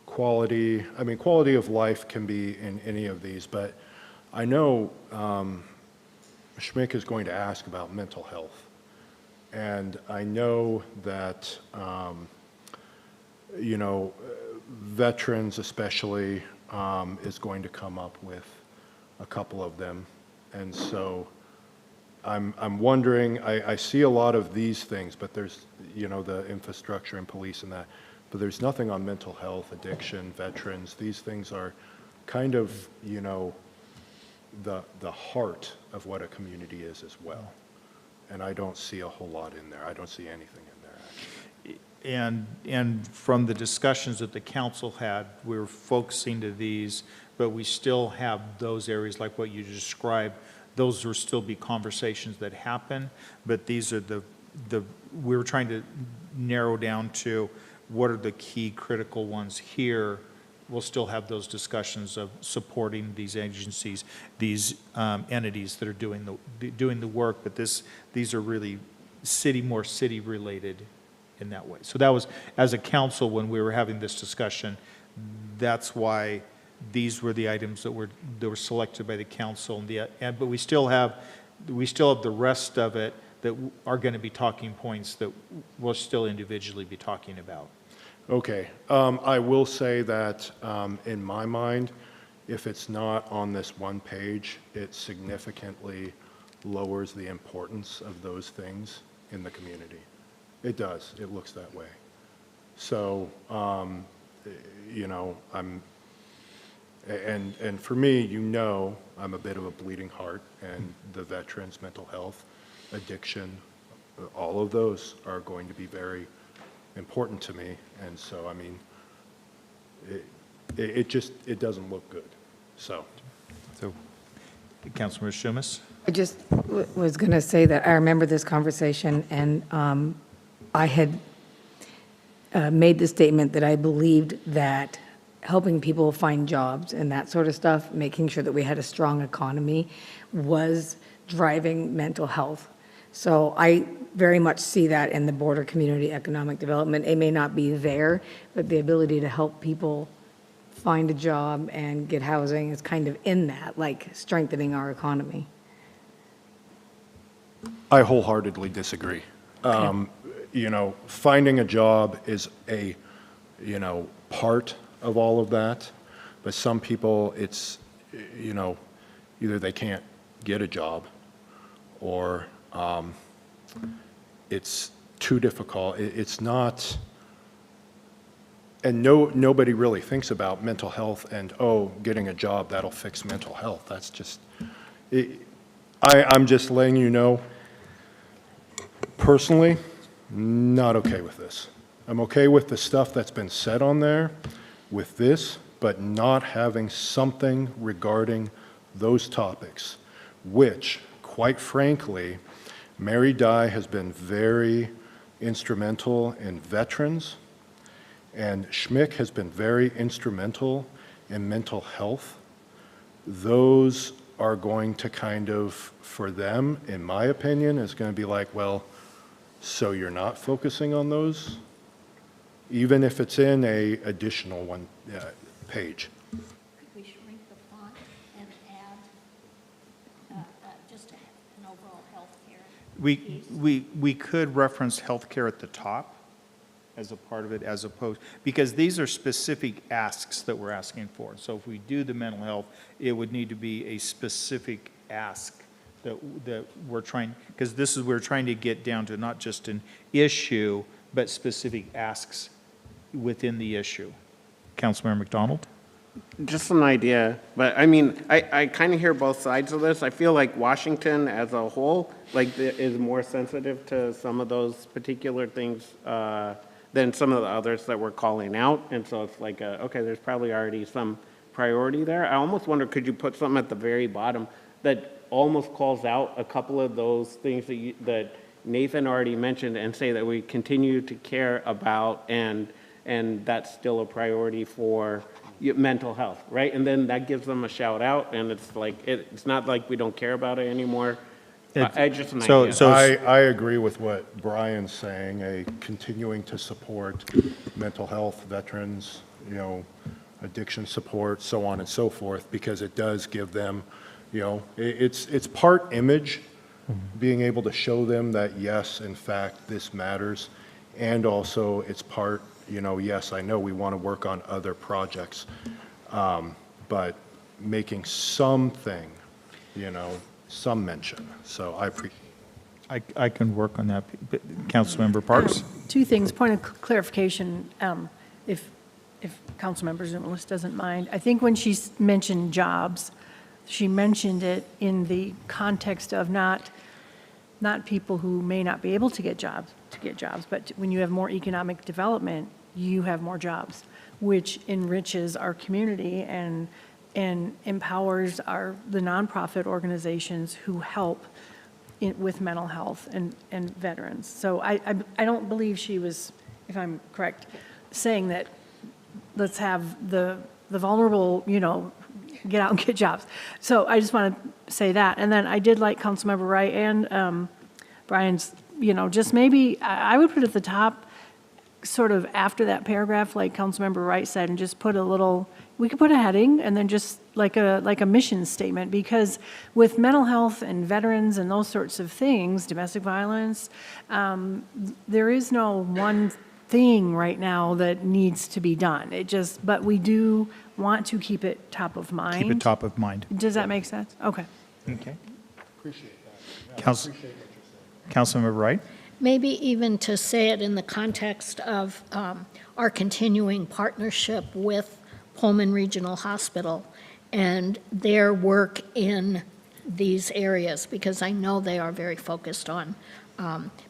quality. I mean, quality of life can be in any of these, but I know Schmick is going to ask about mental health. And I know that, veterans especially is going to come up with a couple of them. And so I'm wondering, I see a lot of these things, but there's, the infrastructure and police and that, but there's nothing on mental health, addiction, veterans. These things are kind of, the heart of what a community is as well. And I don't see a whole lot in there. I don't see anything in there, actually. And from the discussions that the council had, we're focusing to these, but we still have those areas like what you described. Those will still be conversations that happen, but these are we're trying to narrow down to what are the key critical ones here. We'll still have those discussions of supporting these agencies, these entities that are doing the work, but these are really more city related in that way. So that was, as a council, when we were having this discussion, that's why these were the items that were selected by the council. But we still have the rest of it that are going to be talking points that we'll still individually be talking about. Okay. I will say that in my mind, if it's not on this one page, it significantly lowers the importance of those things in the community. It does. It looks that way. So, I'm, and for me, I'm a bit of a bleeding heart, and the veterans, mental health, addiction, all of those are going to be very important to me. And so, I mean, it doesn't look good. So Councilmember Shumas? I just was going to say that I remember this conversation, and I had made the statement that I believed that helping people find jobs and that sort of stuff, making sure that we had a strong economy, was driving mental health. So I very much see that in the border community economic development. It may not be there, but the ability to help people find a job and get housing is kind of in that, like strengthening our economy. I wholeheartedly disagree. Finding a job is a, part of all of that, but some people, it's, either they can't get a job or it's too difficult. It's not, and nobody really thinks about mental health and, getting a job, that'll fix mental health. That's just, I'm just letting you know, personally, not okay with this. I'm okay with the stuff that's been said on there with this, but not having something regarding those topics, which, quite frankly, Mary Dye has been very instrumental in veterans, and Schmick has been very instrumental in mental health. Those are going to kind of, for them, in my opinion, is going to be like, well, so you're not focusing on those, even if it's in a additional one page. Could we shrink the font and add just an overall healthcare? We could reference healthcare at the top as a part of it, as opposed, because these are specific asks that we're asking for. So if we do the mental health, it would need to be a specific ask that we're trying, because this is, we're trying to get down to not just an issue, but specific asks within the issue. Councilmember McDonald? Just an idea, but I mean, I kind of hear both sides of this. I feel like Washington as a whole, is more sensitive to some of those particular things than some of the others that we're calling out. And so it's like, okay, there's probably already some priority there. I almost wonder, could you put something at the very bottom that almost calls out a couple of those things that Nathan already mentioned, and say that we continue to care about, and that's still a priority for mental health, right? And then that gives them a shout out, and it's like, it's not like we don't care about it anymore. I just an idea. I agree with what Brian's saying, continuing to support mental health, veterans, addiction support, so on and so forth, because it does give them, it's part image, being able to show them that, yes, in fact, this matters, and also it's part, yes, I know we want to work on other projects, but making something, some mention. So I appreciate. I can work on that. Councilmember Parks? Two things, point of clarification, if Councilmember Zumwalt doesn't mind. I think when she mentioned jobs, she mentioned it in the context of not people who may not be able to get jobs, but when you have more economic development, you have more jobs, which enriches our community and empowers the nonprofit organizations who help with mental health and veterans. So I don't believe she was, if I'm correct, saying that let's have the vulnerable, get out and get jobs. So I just want to say that. And then I did like Councilmember Wright and Brian's, just maybe, I would put at the top, sort of after that paragraph, like Councilmember Wright said, and just put a little, we could put a heading and then just like a mission statement, because with mental health and veterans and those sorts of things, domestic violence, there is no one thing right now that needs to be done. But we do want to keep it top of mind. Keep it top of mind. Does that make sense? Okay. Okay. Appreciate that. Councilmember Wright? Maybe even to say it in the context of our continuing partnership with Pullman Regional Hospital and their work in these areas, because I know they are very focused on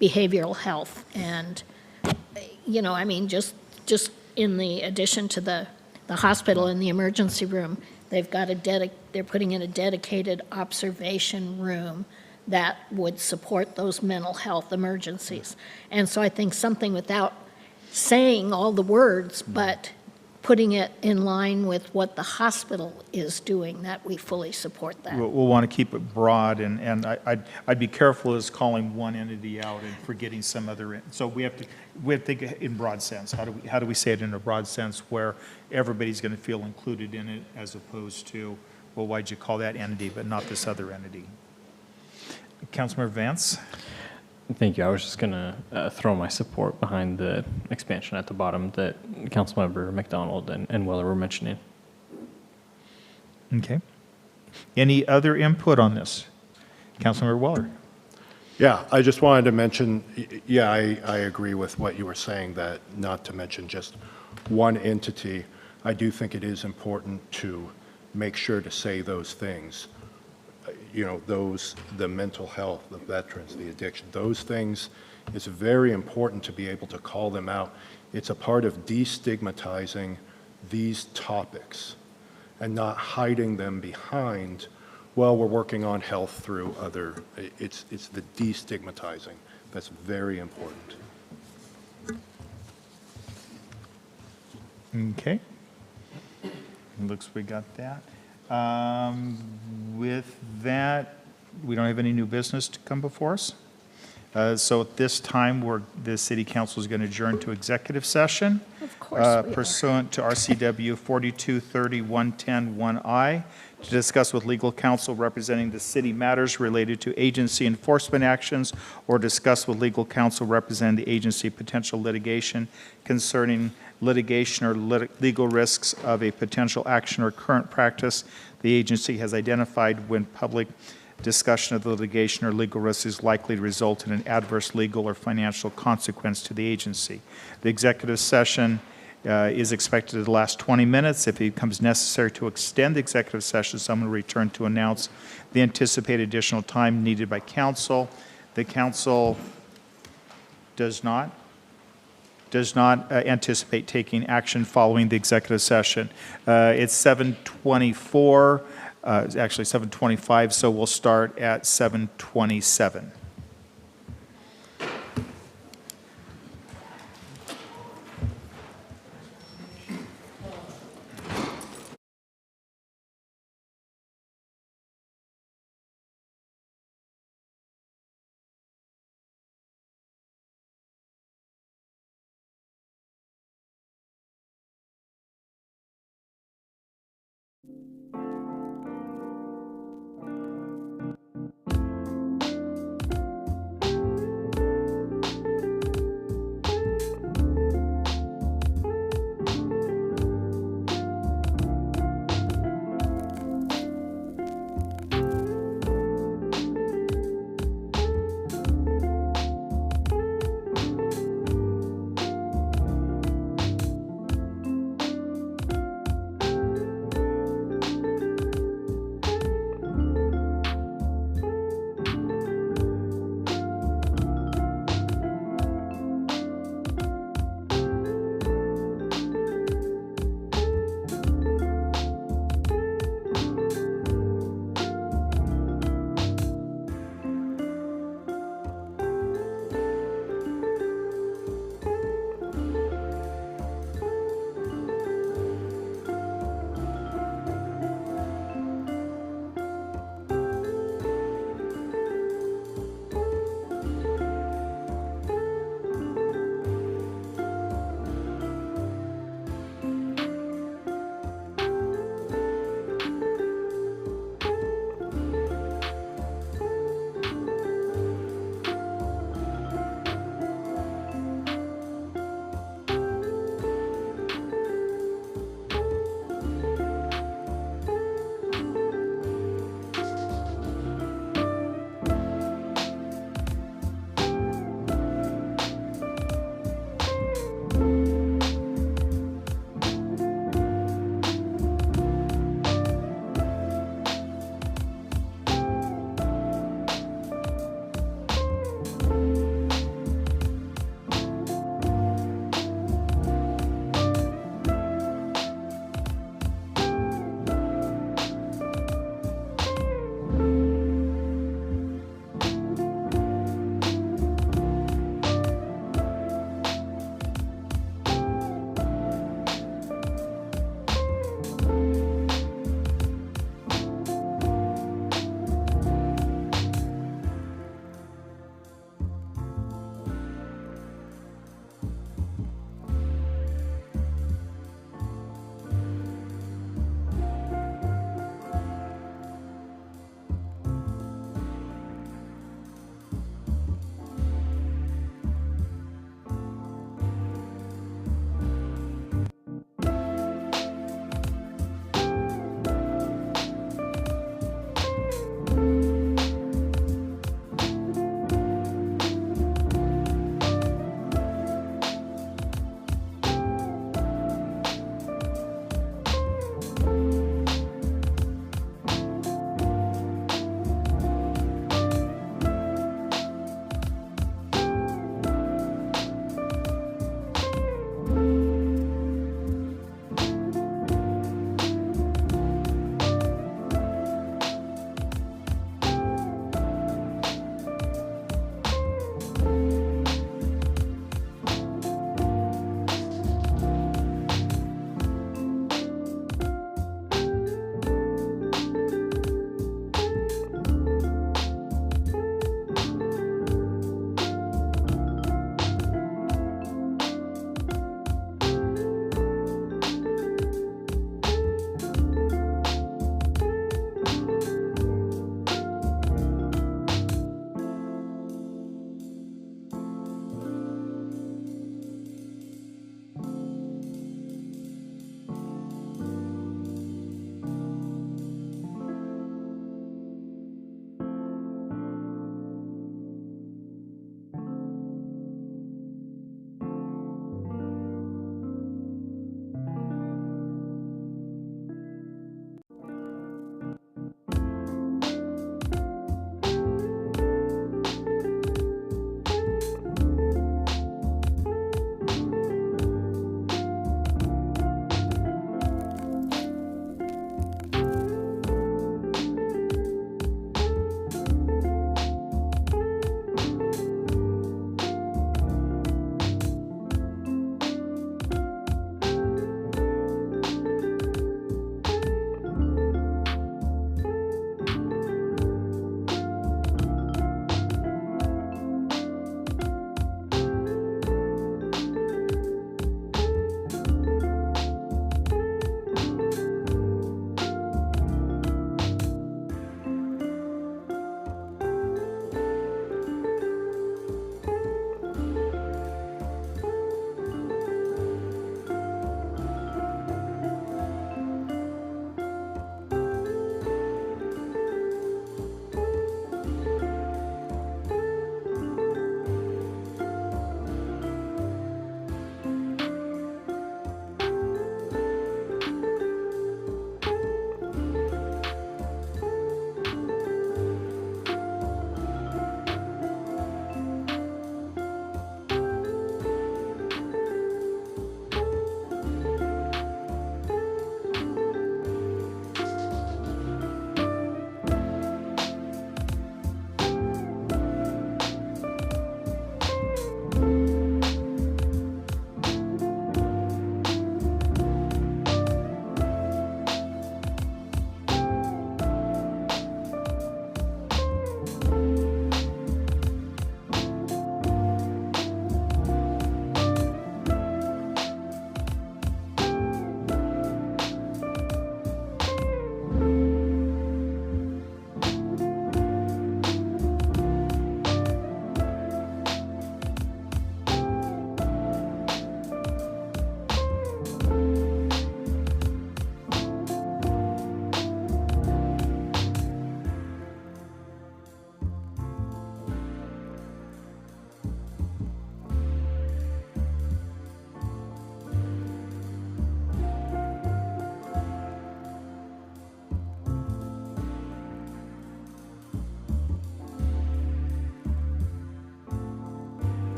behavioral health. And, just in the addition to the hospital and the emergency room, they've got they're putting in a dedicated observation room that would support those mental health emergencies. And so I think something without saying all the words, but putting it in line with what the hospital is doing, that we fully support that. We'll want to keep it broad, and I'd be careful as calling one entity out and forgetting some other. So we have to think in broad sense. How do we say it in a broad sense where everybody's going to feel included in it, as opposed to, well, why'd you call that entity but not this other entity? Councilmember Vance? Thank you. I was just going to throw my support behind the expansion at the bottom that Councilmember McDonald and Weller were mentioning. Okay. Any other input on this? Councilmember Weller? Yeah, I just wanted to mention, I agree with what you were saying, that not to mention just one entity. I do think it is important to make sure to say those things. The mental health, the veterans, the addiction, those things, it's very important to be able to call them out. It's a part of destigmatizing these topics and not hiding them behind, well, we're working on health through other, it's the destigmatizing. That's very important. Okay. Looks we got that. With that, we don't have any new business to come before us. So at this time, the city council is going to adjourn to executive session. Of course we are. Pursuant to RCW 4230-110-1I, to discuss with legal counsel representing the city matters related to agency enforcement actions, or discuss with legal counsel representing the agency potential litigation concerning litigation or legal risks of a potential action or current practice the agency has identified when public discussion of the litigation or legal risk is likely to result in an adverse legal or financial consequence to the agency. The executive session is expected to last 20 minutes. If it becomes necessary to extend the executive session, someone will return to announce the anticipated additional time needed by council. The council does not anticipate taking action following the executive session. It's 7:24. It's actually 7:25, so we'll start at 7:27.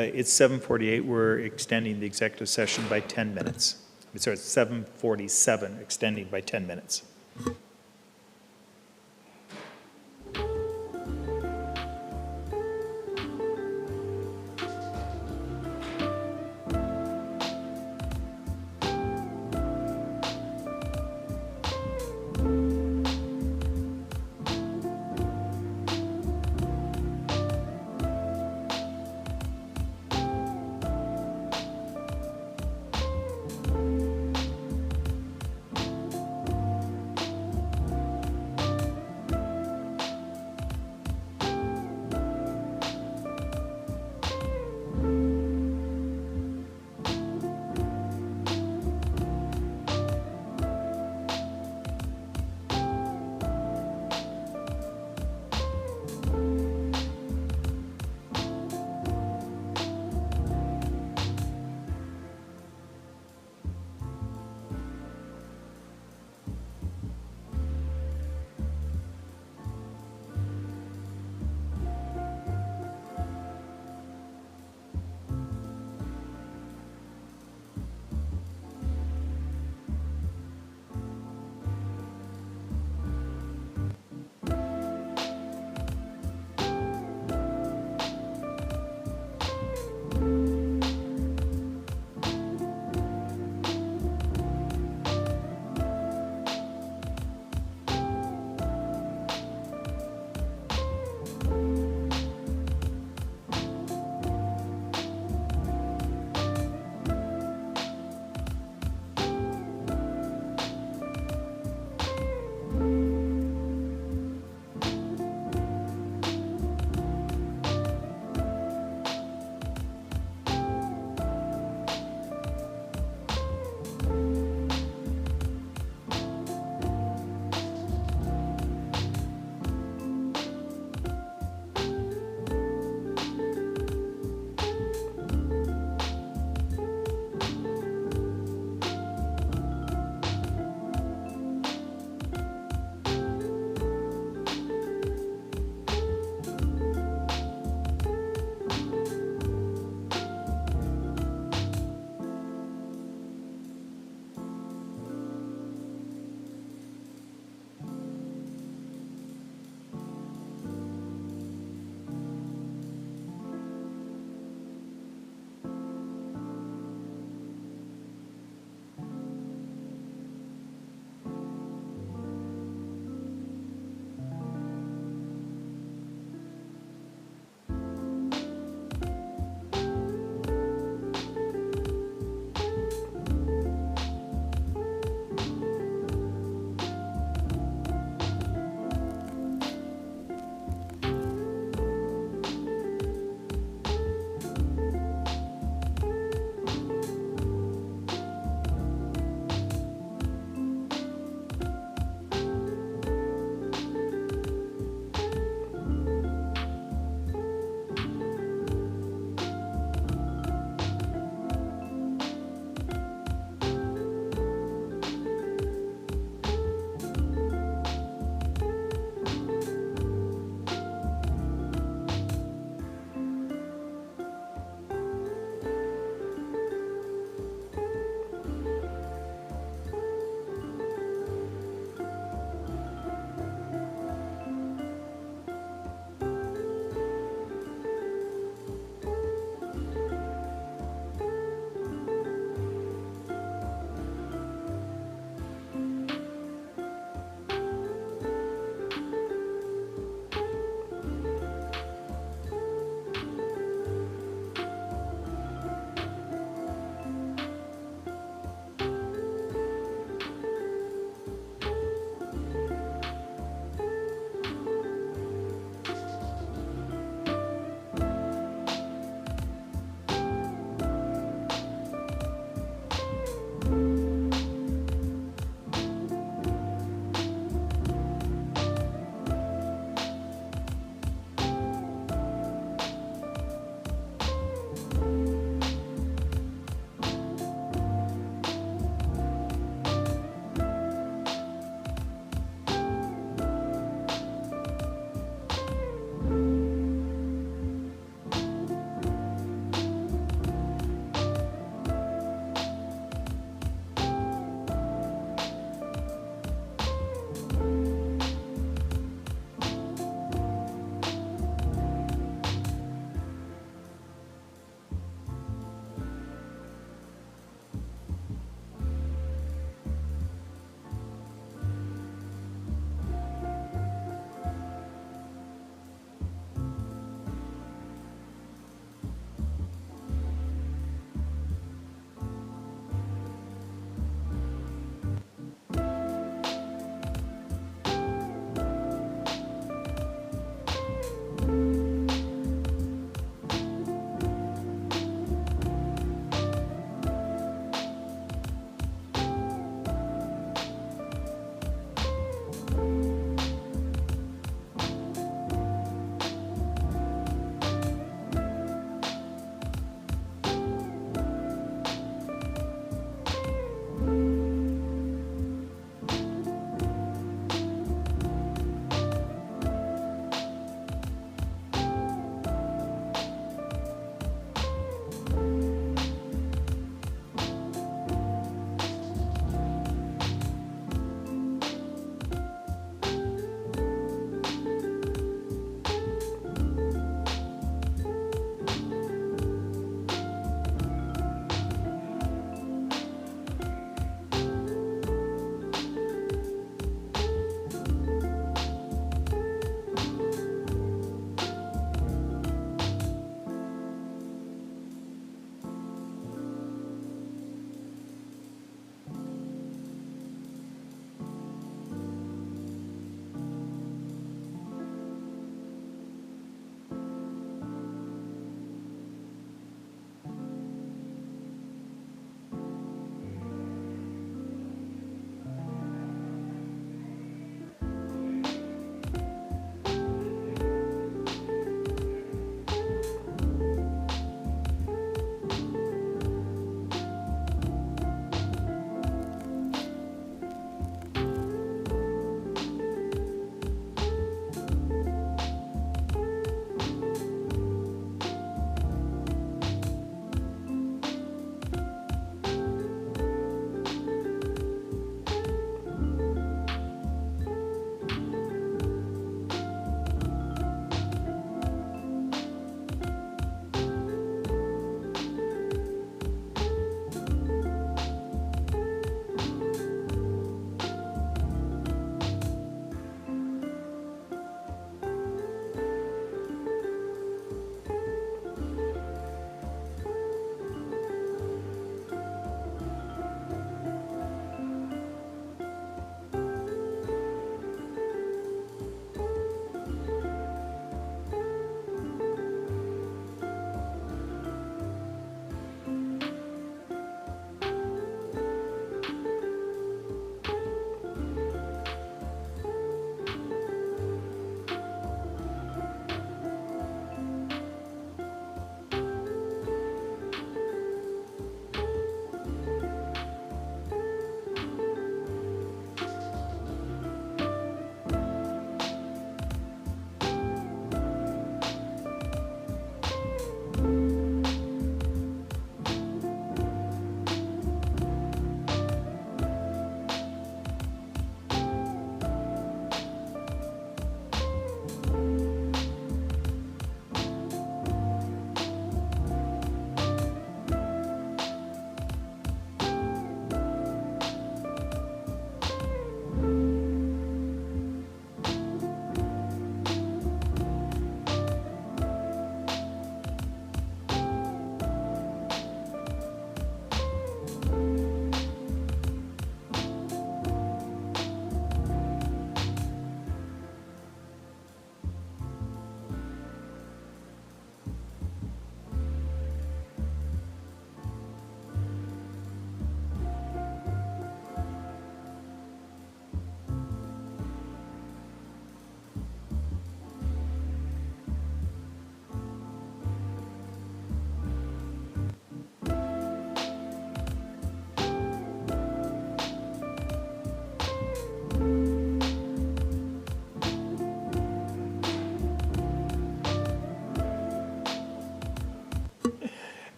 It's 7:48, we're extending the executive session by 10 minutes. So it's 7:47, extending by 10 minutes.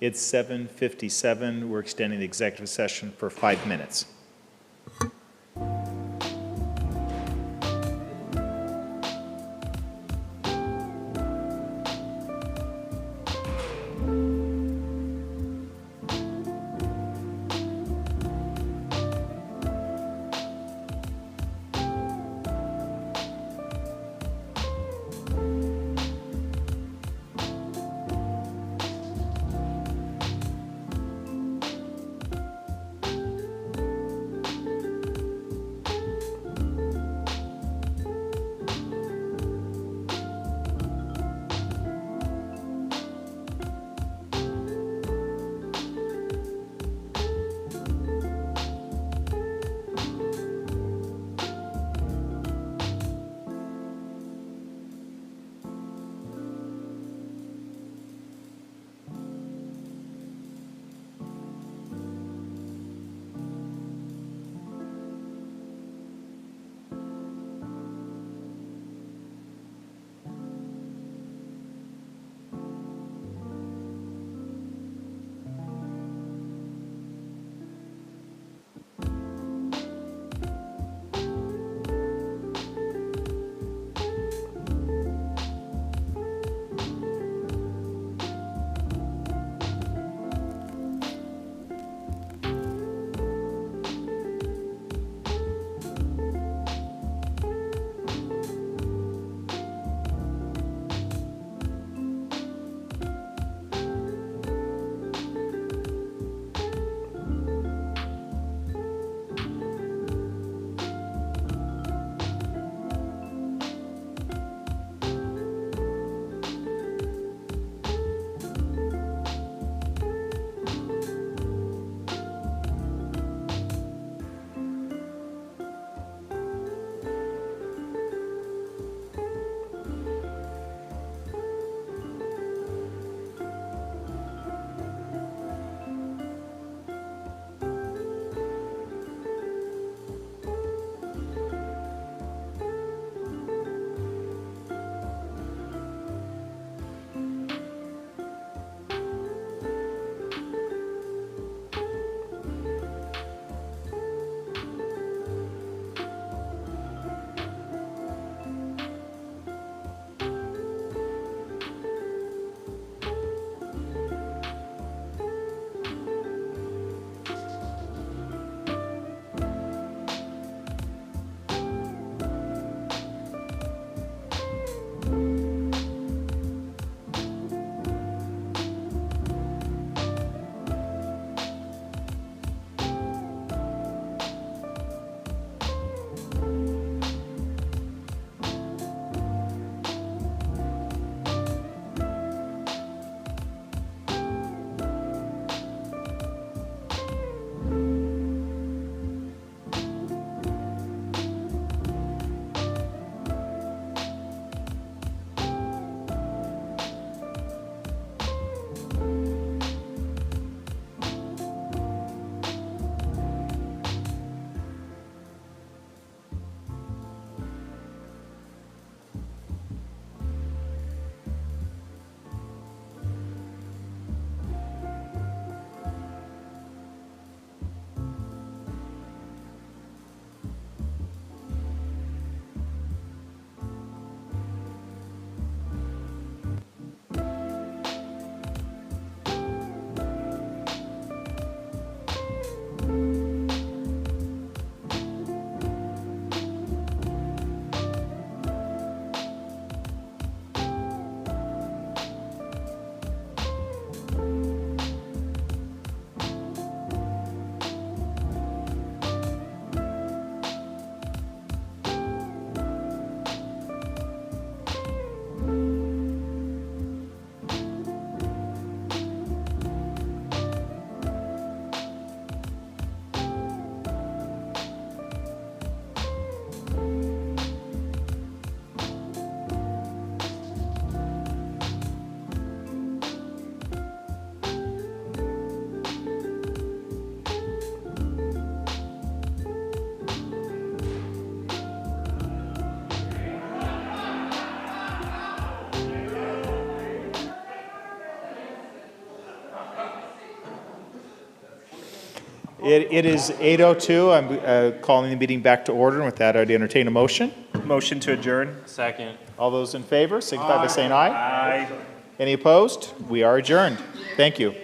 It's 7:57. We're extending the executive session for 5 minutes. It is 8:02. I'm calling the meeting back to order, and with that, I'd entertain a motion. Motion to adjourn? Second. All those in favor, signify by saying aye. Aye. Any opposed? We are adjourned. Thank you.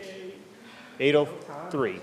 8:03.